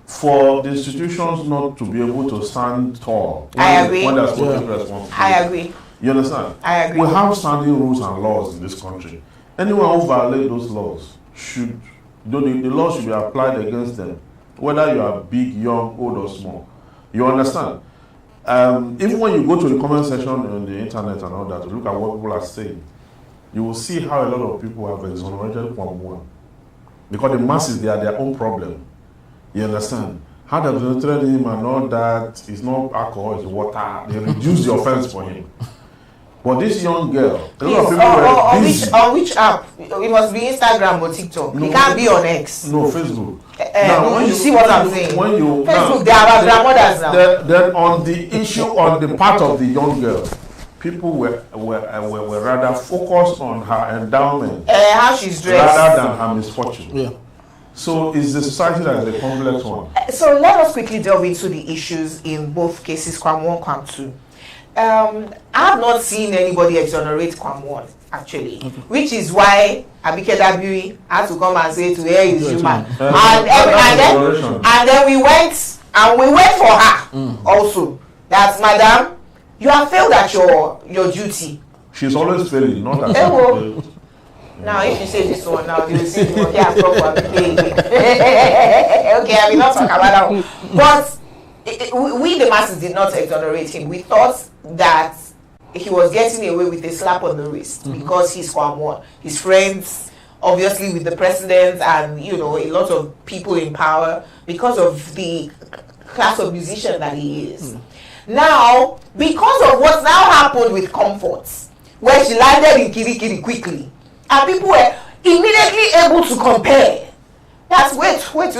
for the institutions not to be able to stand tall I agree. when they're supposed to be responsible. I agree. You understand? I agree. We have standing rules and laws in this country. Anyone who violates those laws should, the law should be applied against them, whether you are big, young, old, or small. You understand? Even when you go to the comment section on the internet and all that, to look at what people are saying, you will see how a lot of people have exonerated KWAM 1. Because the masses, they are their own problem. You understand? How they exonerated him and all that, it's not alcohol, it's water. They reduce the offense for him. But this young girl, a lot of people were busy. on which app? It must be Instagram or TikTok. No. It can't be on X. No, Facebook. You see what I'm saying? When you Facebook, they are our grandmothers now. Then on the issue, on the part of the young girl, people were rather focused on her endowment How she's dressed. rather than her misfortune. Yeah. So it's the society that is a complex one. So let us quickly delve into the issues in both cases, KWAM 1, KWAM 2. I have not seen anybody exonerate KWAM 1, actually, which is why Abike Dabiri had to come and say to her is human. And then we went for her also. That, madam, you have failed at your duty. She's always failing, not as Ewo. Now, if you say this one now, they will say, okay, I'm proper. Okay, I will not talk about that one. But we, the masses, did not exonerate him. We thought that he was getting away with a slap on the wrist because he's KWAM 1. His friends, obviously, with the president and, a lot of people in power because of the class of musician that he is. Now, because of what's now happened with Comforts, where she landed in Kirikiri quickly, And people were immediately able to compare. That's wait. Before you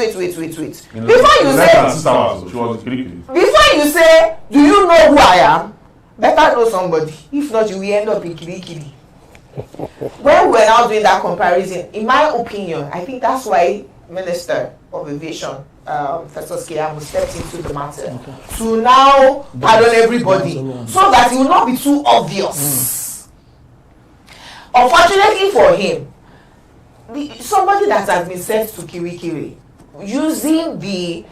say, do you know who I am? Better know somebody. If not, you will end up in Kirikiri. When we're now doing that comparison, in my opinion, I think that's why Minister of Aviation, Festus Keyamo, stepped into the matter to now pardon everybody, so that it will not be too obvious. Unfortunately for him, somebody that has been sent to Kirikiri using the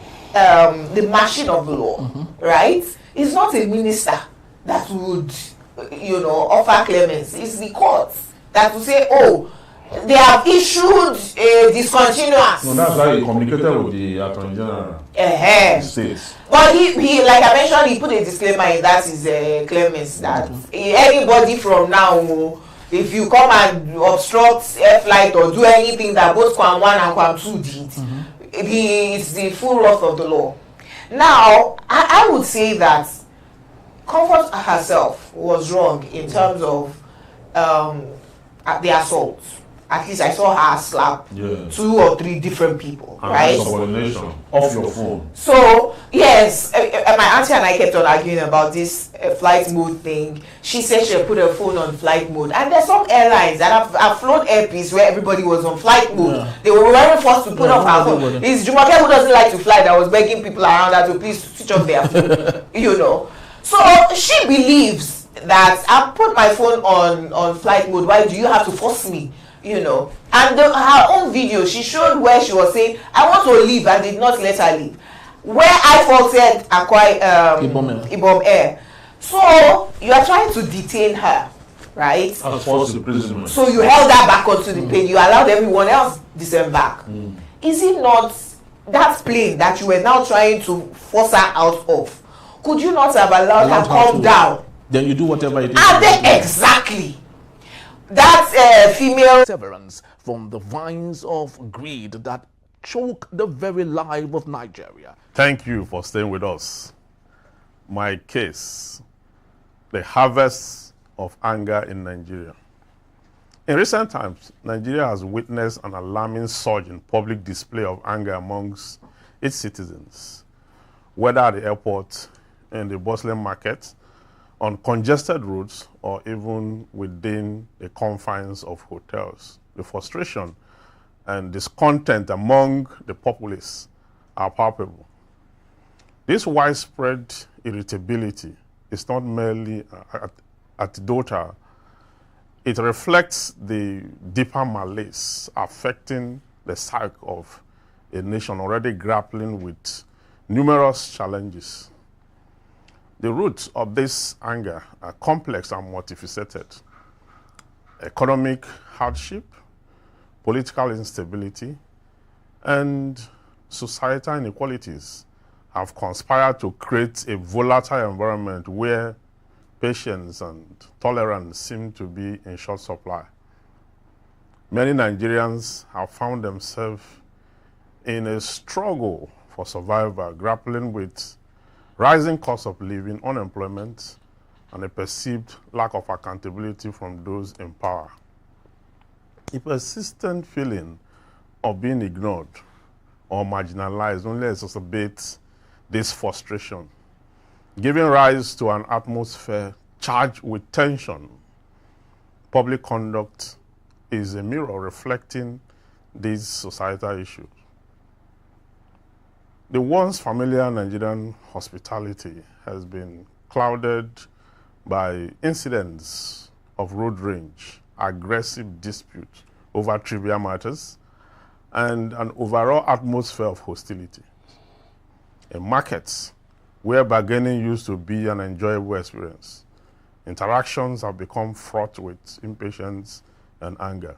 machine of the law, right, is not a minister that would, offer clemency. It's the courts that will say, oh, they have issued a discontinuance. No, that's why he communicated with the Attorney General. States. But he, like I mentioned, he put a disclaimer in that is clemency that anybody from now, if you come and obstruct air flight or do anything that both KWAM 1 and KWAM 2 did, it's the full wrath of the law. Now, I would say that Comfort herself was wrong in terms of the assault. At least I saw her slap 2 or 3 different people, and right? Subordination off your phone. So yes, my auntie and I kept on arguing about this flight mode thing. She said she had put her phone on flight mode, and there's some airlines that have flown airpiece where everybody was on flight mode. Yeah. They were very forced to put off her phone. It's Jumake who doesn't like to fly that was begging people around her to please switch off their phone. So she believes that I put my phone on flight mode. Why do you have to force me? And her own video, she showed where she was saying, I want to leave, and did not let her leave. Where I faulted Ibom Air. So you are trying to detain her, right? As forced imprisonment. So you held her back onto the plane. You allowed everyone else disembark. Is it not that plane that you were now trying to force her out of? Could you not have allowed her to come down? Then you do whatever it is. Exactly. That female severance from the vines of greed that choke the very life of Nigeria. Thank you for staying with us. My case, the harvest of anger in Nigeria. In recent times, Nigeria has witnessed an alarming surge in public display of anger amongst its citizens, whether at the airport, in the bustling market, on congested roads, or even within the confines of hotels. The frustration and discontent among the populace are palpable. This widespread irritability is not merely anecdotal. It reflects the deeper malaise affecting the psyche of a nation already grappling with numerous challenges. The roots of this anger are complex and multifaceted. Economic hardship, political instability, and societal inequalities have conspired to create a volatile environment where patience and tolerance seem to be in short supply. Many Nigerians have found themselves in a struggle for survival, grappling with rising cost of living, unemployment, and a perceived lack of accountability from those in power. A persistent feeling of being ignored or marginalized only exacerbates this frustration, giving rise to an atmosphere charged with tension. Public conduct is a mirror reflecting these societal issues. The once familiar Nigerian hospitality has been clouded by incidents of road rage, aggressive disputes over trivial matters, and an overall atmosphere of hostility. In markets where bargaining used to be an enjoyable experience, interactions have become fraught with impatience and anger.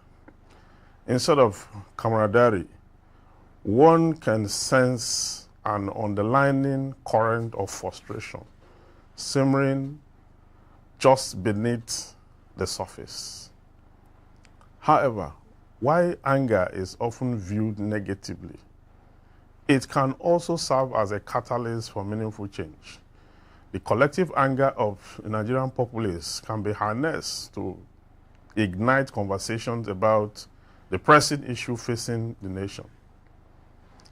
Instead of camaraderie, one can sense an underlying current of frustration simmering just beneath the surface. However, while anger is often viewed negatively, it can also serve as a catalyst for meaningful change. The collective anger of the Nigerian populace can be harnessed to ignite conversations about the pressing issue facing the nation.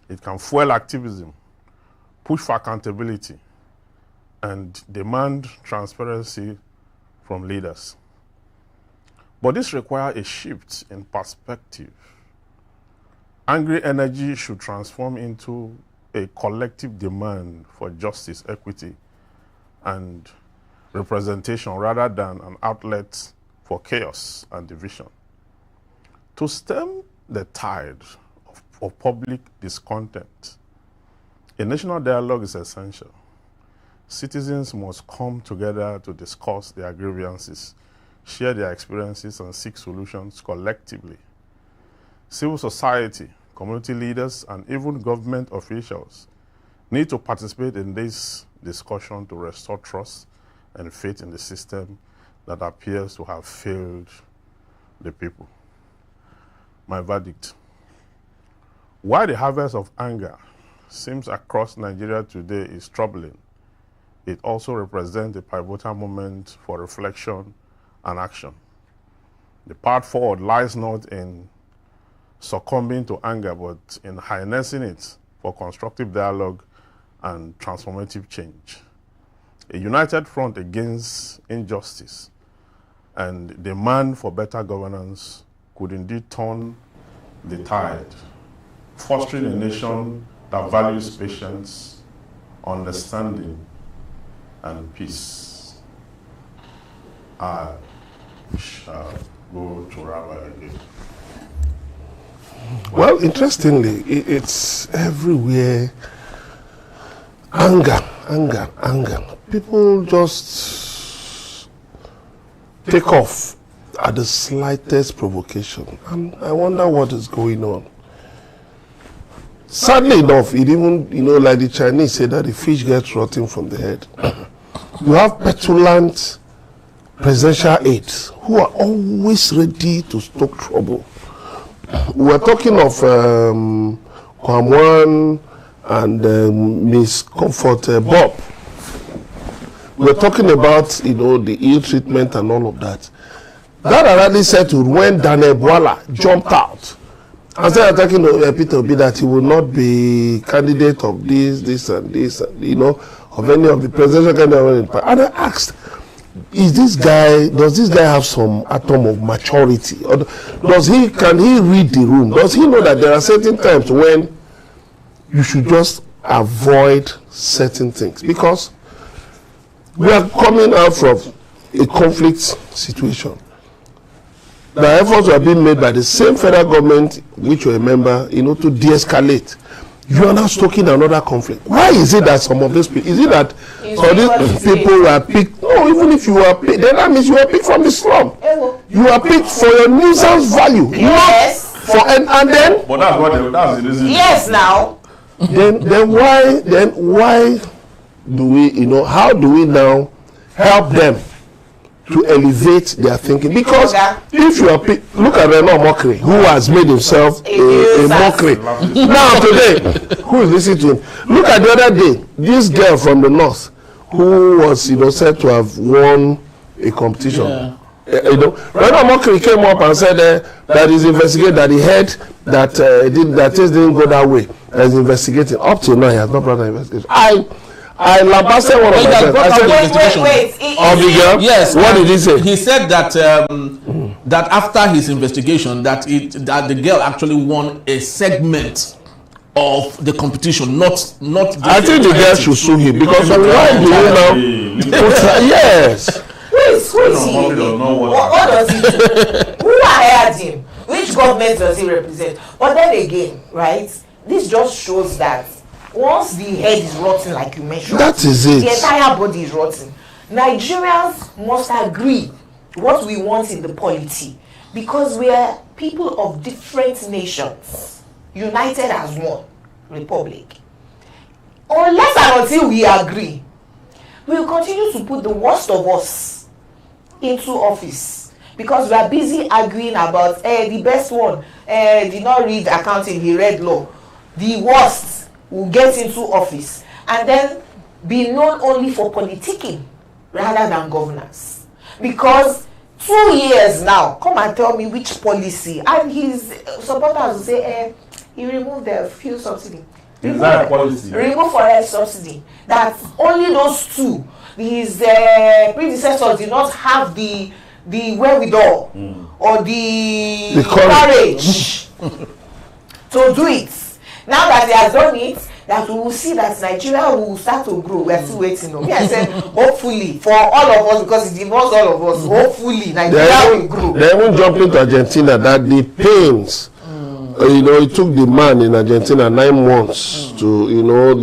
It can fuel activism, push for accountability, and demand transparency from leaders. But this requires a shift in perspective. Angry energy should transform into a collective demand for justice, equity, and representation rather than an outlet for chaos and division. To stem the tide of public discontent, a national dialogue is essential. Citizens must come together to discuss their grievances, share their experiences, and seek solutions collectively. Civil society, community leaders, and even government officials need to participate in this discussion to restore trust and faith in the system that appears to have failed the people. My verdict: while the harvest of anger seems across Nigeria today is troubling, it also represents a pivotal moment for reflection and action. The path forward lies not in succumbing to anger, but in harnessing it for constructive dialogue and transformative change. A united front against injustice and demand for better governance could indeed turn the tide, fostering a nation that values patience, understanding, and peace. I shall go to Rabbi again. Well, interestingly, it's everywhere. Anger. People just take off at the slightest provocation. And I wonder what is going on. Sadly enough, it even, like the Chinese say that the fish gets rotten from the head. You have petulant presidential aides who are always ready to stoke trouble. We were talking of KWAM and Miss Comfort Bob. We were talking about, the ill treatment and all of that. That already settled when Daniel Bwala jumped out and started attacking Peter Obi that he will not be candidate of this and this, of any of the presidential candidates. And I asked, does this guy have some atom of maturity? Or can he read the room? Does he know that there are certain times when you should just avoid certain things? Because we are coming out from a conflict situation. The efforts were being made by the same federal government, which you remember, to de-escalate. You are now stoking another conflict. Why is it that some of these people, is it that some of these people were picked? No, even if you were picked, then that means you were picked from the slum. You were picked for your nuisance value. Yes. And then. But that's the reason. Yes, now. Then why do we, how do we now help them to elevate their thinking? Because if you are look at Renan Mokri, who has made himself a mockery. Now today, who is listening to him? Look at the other day, this girl from the north who was said to have won a competition. Yeah. Renan Mokri came up and said that he's investigating, that he heard that things didn't go that way. That he's investigating. Up till now, he has not brought an investigation. I lambasted one of my friends. Wait. Yes. What did he say? He said that that after his investigation, that the girl actually won a segment of the competition, not. I think the girl should sue him because why do you now? Yes. Who is he? What does he do? Who hired him? Which government does he represent? But then again, right? This just shows that once the head is rotten, like you mentioned, that is it. The entire body is rotten. Nigerians must agree what we want in the polity, because we are people of different nations, united as one republic. Unless and until we agree, we will continue to put the worst of us into office, because we are busy arguing about the best one did not read accounting, he read law. The worst will get into office and then be known only for politicking rather than governance. Because 2 years now. Come and tell me which policy. And his supporters will say, he removed the fuel subsidy. Is that a policy? Remove forex subsidy. That only those two, his predecessors did not have the wherewithal or the courage to do it. Now that he has done it, that we will see that Nigeria will start to grow. We are still waiting. Me, I said, hopefully, for all of us, because it involves all of us, hopefully Nigeria will grow. They even jumped into Argentina that the pains, it took the man in Argentina 9 months to, their own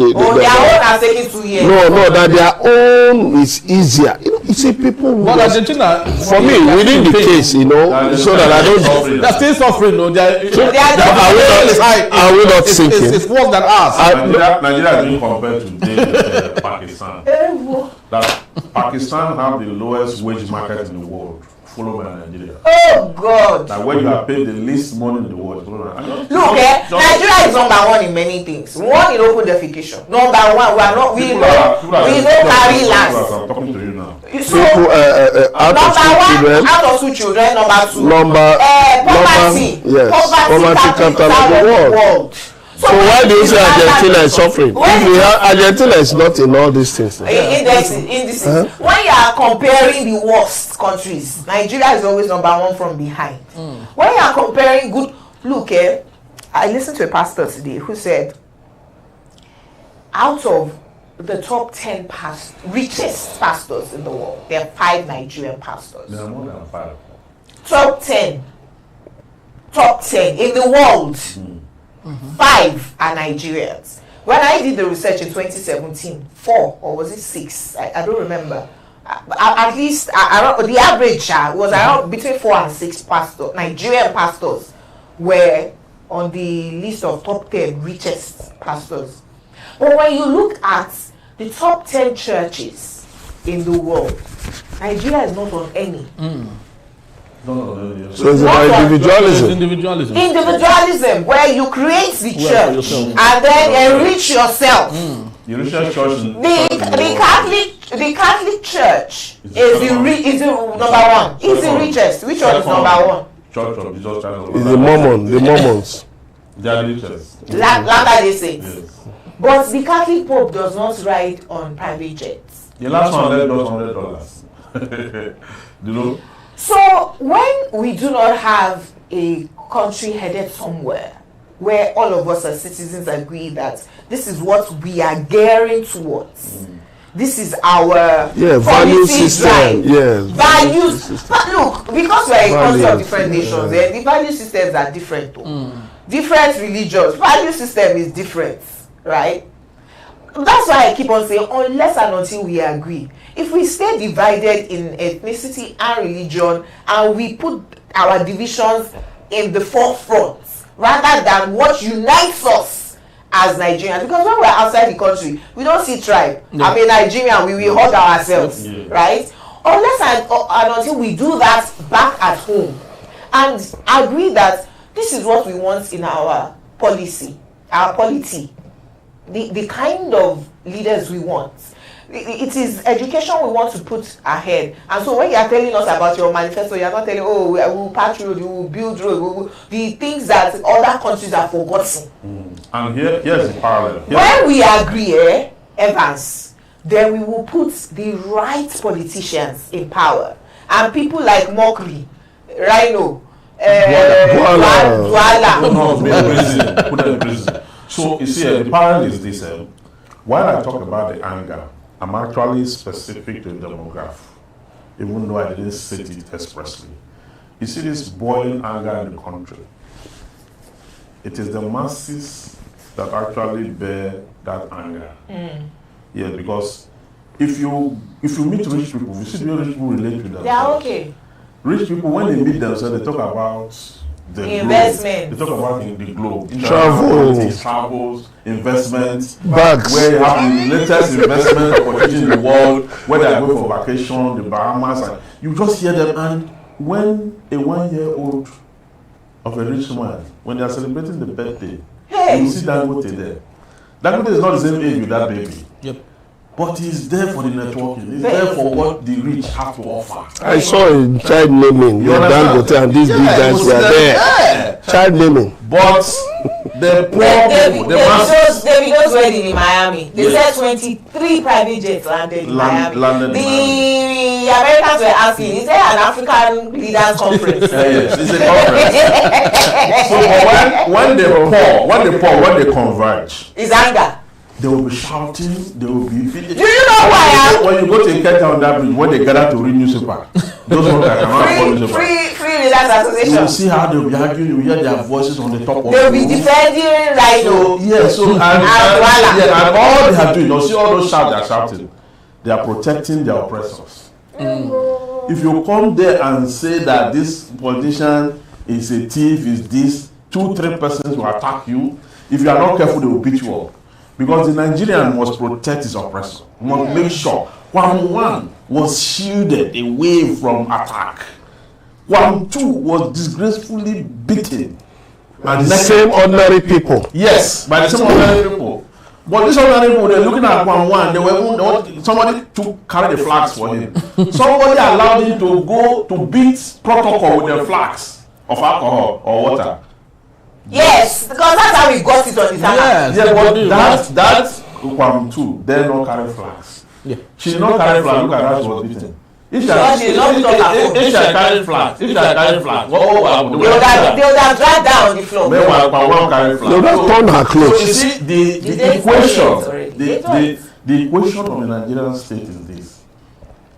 has taken 2 years. No, that their own is easier. You see, people. But Argentina, for me, within the case, so that I don't. They're still suffering, though. Are we not sinking? It's worse than us. Nigeria is being compared to Pakistan. That Pakistan have the lowest wage market in the world, followed by Nigeria. Oh God! That where you are paid the least money in the world. Look, Nigeria is number one in many things. One in open defecation. Number one, we don't carry last. I'm talking to you now. So, out of two children. Number two. Poverty. Yes. Poverty capital of the world. So why do you say Argentina is suffering? Argentina is not in all these things. When you are comparing the worst countries, Nigeria is always number one from behind. When you are comparing I listened to a pastor today who said, out of the top 10 richest pastors in the world, there are 5 Nigerian pastors. There are more than 5. Top 10 in the world. 5 are Nigerians. When I did the research in 2017, 4 or was it 6? I don't remember. At least the average was around between 4 and 6 pastors. Nigerian pastors were on the list of top 10 richest pastors. But when you look at the top 10 churches in the world, Nigeria is not on any. So it's about individualism. Individualism, where you create the church and then enrich yourself. The Catholic Church is the number one. Is the richest. Which one is number one? Church of Jesus Christ. Is the Mormons. They are the richest. Latter-day Saints. But the Catholic Pope does not ride on private jets. The last one lost $100. You know. So when we do not have a country headed somewhere where all of us as citizens agree that this is what we are gearing towards, this is our value system. Values. But look, because we are a country of different nations, the value systems are different too. Different religions, value system is different, right? That's why I keep on saying, unless and until we agree. If we stay divided in ethnicity and religion, and we put our divisions in the forefront, rather than what unites us as Nigerians, because when we're outside the country, we don't see tribe. I mean, Nigerian, we will hurt ourselves, right? Unless and until we do that back at home, and agree that this is what we want in our policy, our polity, the kind of leaders we want. It is education we want to put ahead. And so when you are telling us about your manifesto, you are not telling, we will patch road, we will build road, the things that other countries have forgotten. And here's the parallel. When we agree, Evans, then we will put the right politicians in power. And people like Mokri, Rhino, Douala. Put them in prison. So you see, the parallel is this. While I talk about the anger, I'm actually specific to the demographic, even though I didn't state it expressly. You see this boiling anger in the country. It is the masses that actually bear that anger. Yeah, because if you meet rich people, you see the rich people relate to them. They are okay. Rich people, when they meet themselves, they talk about the investment. They talk about the globe. Travels, investments, bags. Where you have the latest investment opportunity in the world, where they are going for vacation, the Bahamas. And you just hear them, and when a 1-year-old of a rich man, when they are celebrating the birthday, you see Dangote there. Dangote is not the same age with that baby. Yep. But he's there for the networking. He's there for what the rich have to offer. I saw a child naming. You Dangote and these big guys were there. Yeah. Child naming. But the poor people, the masses. Davido's wedding in Miami. They said 23 private jets landed in Miami. The Americans were asking, is there an African leaders conference? Yes, it's a conference. So when they converge, it's anger. They will be shouting, they will be beating. Do you know why? When you go to Cape Town, that bridge, when they gather to read newspaper, those ones that cannot afford newspaper. Free Readers Association. You will see how they will be arguing, you will hear their voices on the top of the They will be defending Rhino. Yes, so and all they are doing, you see all those shouts they are shouting, they are protecting their oppressors. If you come there and say that this politician is a thief, is this, 2-3 persons will attack you, if you are not careful, they will beat you up. Because the Nigerian must protect his oppressor, must make sure KWAM was shielded away from attack. KWAM was disgracefully beaten. And the same ordinary people. Yes, by the same ordinary people. But these ordinary people, they're looking at KWAM, they want somebody to carry the flags for him. Somebody allowed him to go to beat protocol with the flags of alcohol or water. Yes, because that's how we got it on the yes, yeah, but that KWAM too, they don't carry flags. Yeah. She did not carry flags, look at how she was beaten. If she had carried flags, what would happen? They would have dragged down on the floor. They would have torn her clothes. So you see, the equation of the Nigerian state is this.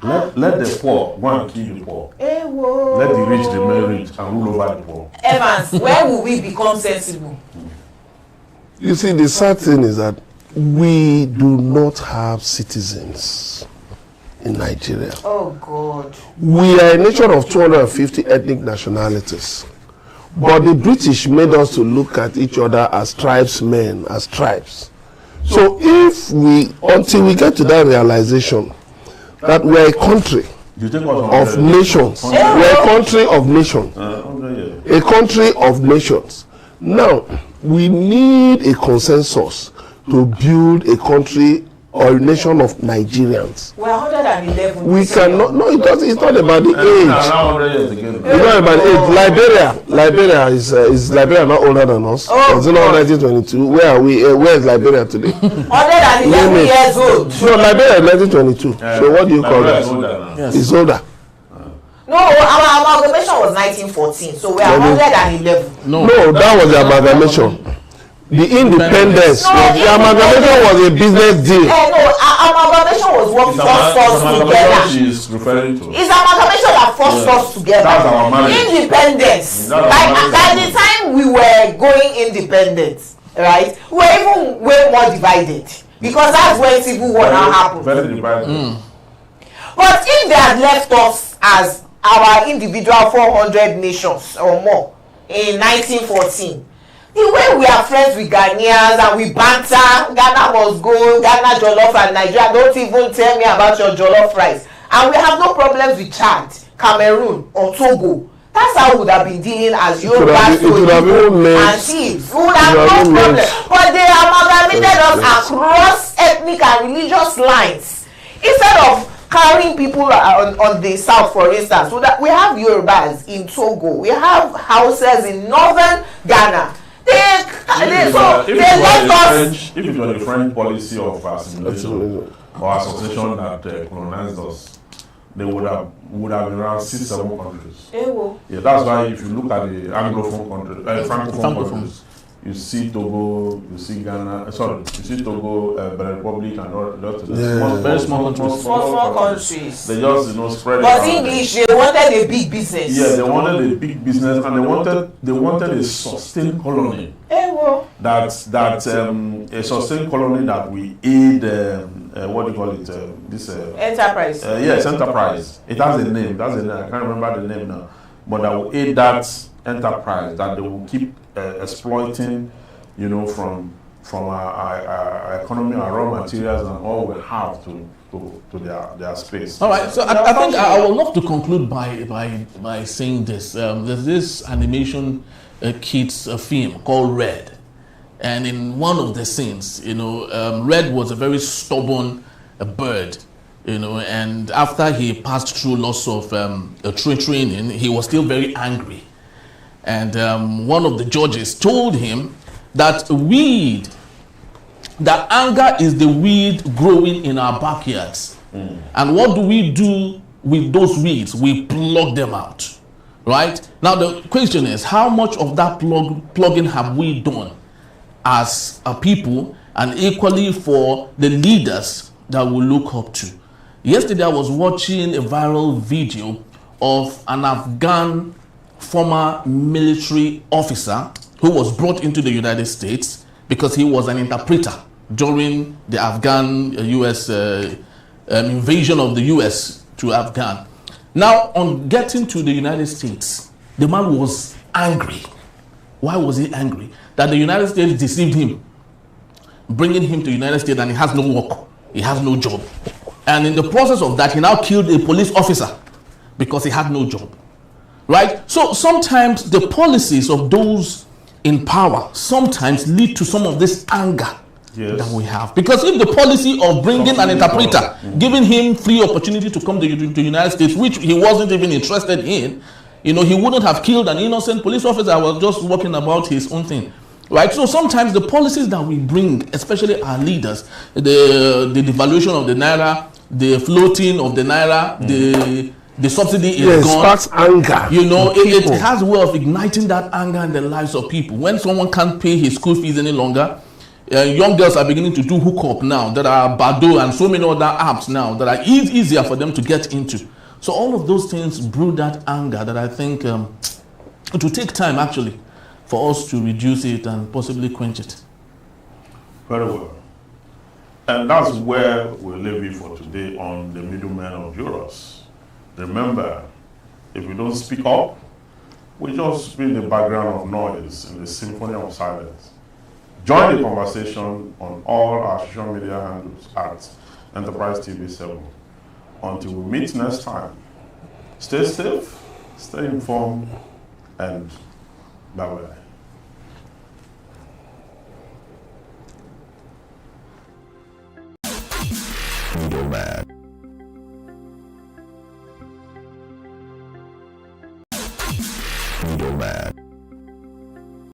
Let the poor go and kill the poor. Let the rich remain rich and rule over the poor. Evans, where will we become sensible? You see, the sad thing is that we do not have citizens in Nigeria. Oh God. We are a nation of 250 ethnic nationalities. But the British made us to look at each other as tribesmen, as tribes. So until we get to that realization that we are a country of nations. We are a country of nations. A country of nations. Now, we need a consensus to build a country or a nation of Nigerians. We are 111. We cannot. No, it's not about the age. It's not about the age. Liberia is Liberia not older than us? It's not 1922. Where are we? Where is Liberia today? 111 years old. No, Liberia is 1922. So what do you call that? Yes. It's older. No, our amalgamation was 1914. So we are 111. No, that was the amalgamation. The independence, the amalgamation was a business deal. No, amalgamation was what forced us together. She's referring to. It's amalgamation that forced us together. That's our marriage. Independence. By the time we were going independent, right, we were even way more divided. Because that's when civil war now happened. Very divided. But if they had left us as our individual 400 nations or more in 1914, the way we are friends with Ghanaians and we banter, Ghana must go, Ghana jollof and Nigeria, don't even tell me about your jollof rice. And we have no problems with Chad, Cameroon or Togo. That's how we would have been dealing as Yoruba and thieves. We would have no problem. But they amalgamated us across ethnic and religious lines. Instead of carrying people on the south, for instance, so that we have Yorubas in Togo, we have Hausas in northern Ghana. If it was the French policy of assimilation or association that colonized us, they would have been around 6-7 countries. Yeah, that's why if you look at the Anglophone countries, Francophone countries, you see Togo, you see Ghana, you see Togo, Benin Republic, and all the very small countries. Small countries. They just spread. But English, they wanted a big business. Yeah, they wanted a big business, and they wanted a sustained colony. A sustained colony that we aid. What do you call it? Enterprise. Yes, enterprise. It has a name. That's a name. I can't remember the name now. But that will aid that enterprise that they will keep exploiting, from our economy, our raw materials, and all we have to their space. All right. So I think I would love to conclude by saying this. There's this animation kids film called Red, and in one of the scenes, Red was a very stubborn a bird, and after he passed through lots of training, he was still very angry. And one of the judges told him that anger is the weed growing in our backyards. And what do we do with those weeds? We plug them out, right? Now the question is, how much of that plugging have we done as a people, and equally for the leaders that we look up to? Yesterday I was watching a viral video of an Afghan former military officer who was brought into the United States because he was an interpreter during the Afghan US invasion of the US to Afghan. Now, on getting to the United States, the man was angry. Why was he angry? That the United States deceived him, bringing him to the United States, and he has no work, he has no job. And in the process of that, he now killed a police officer because he had no job. Right? So sometimes the policies of those in power sometimes lead to some of this anger that we have. Because if the policy of bringing an interpreter, giving him free opportunity to come to the United States, which he wasn't even interested in, he wouldn't have killed an innocent police officer that was just walking about his own thing. Right? So sometimes the policies that we bring, especially our leaders, the devaluation of the naira, the floating of the naira, the subsidy is gone. Sparks anger. It has a way of igniting that anger in the lives of people. When someone can't pay his school fees any longer, young girls are beginning to do hookup now. There are Bado and so many other apps now that are easier for them to get into. So all of those things brew that anger that I think it will take time actually for us to reduce it and possibly quench it. Very well. And that's where we'll leave you for today on the Middlemen of Jurors. Remember, if we don't speak up, we just be in the background of noise in the symphony of silence. Join the conversation on all our social media handles at Enterprise TV 7. Until we meet next time, stay safe, stay informed, and bye-bye. Middleman. Middleman.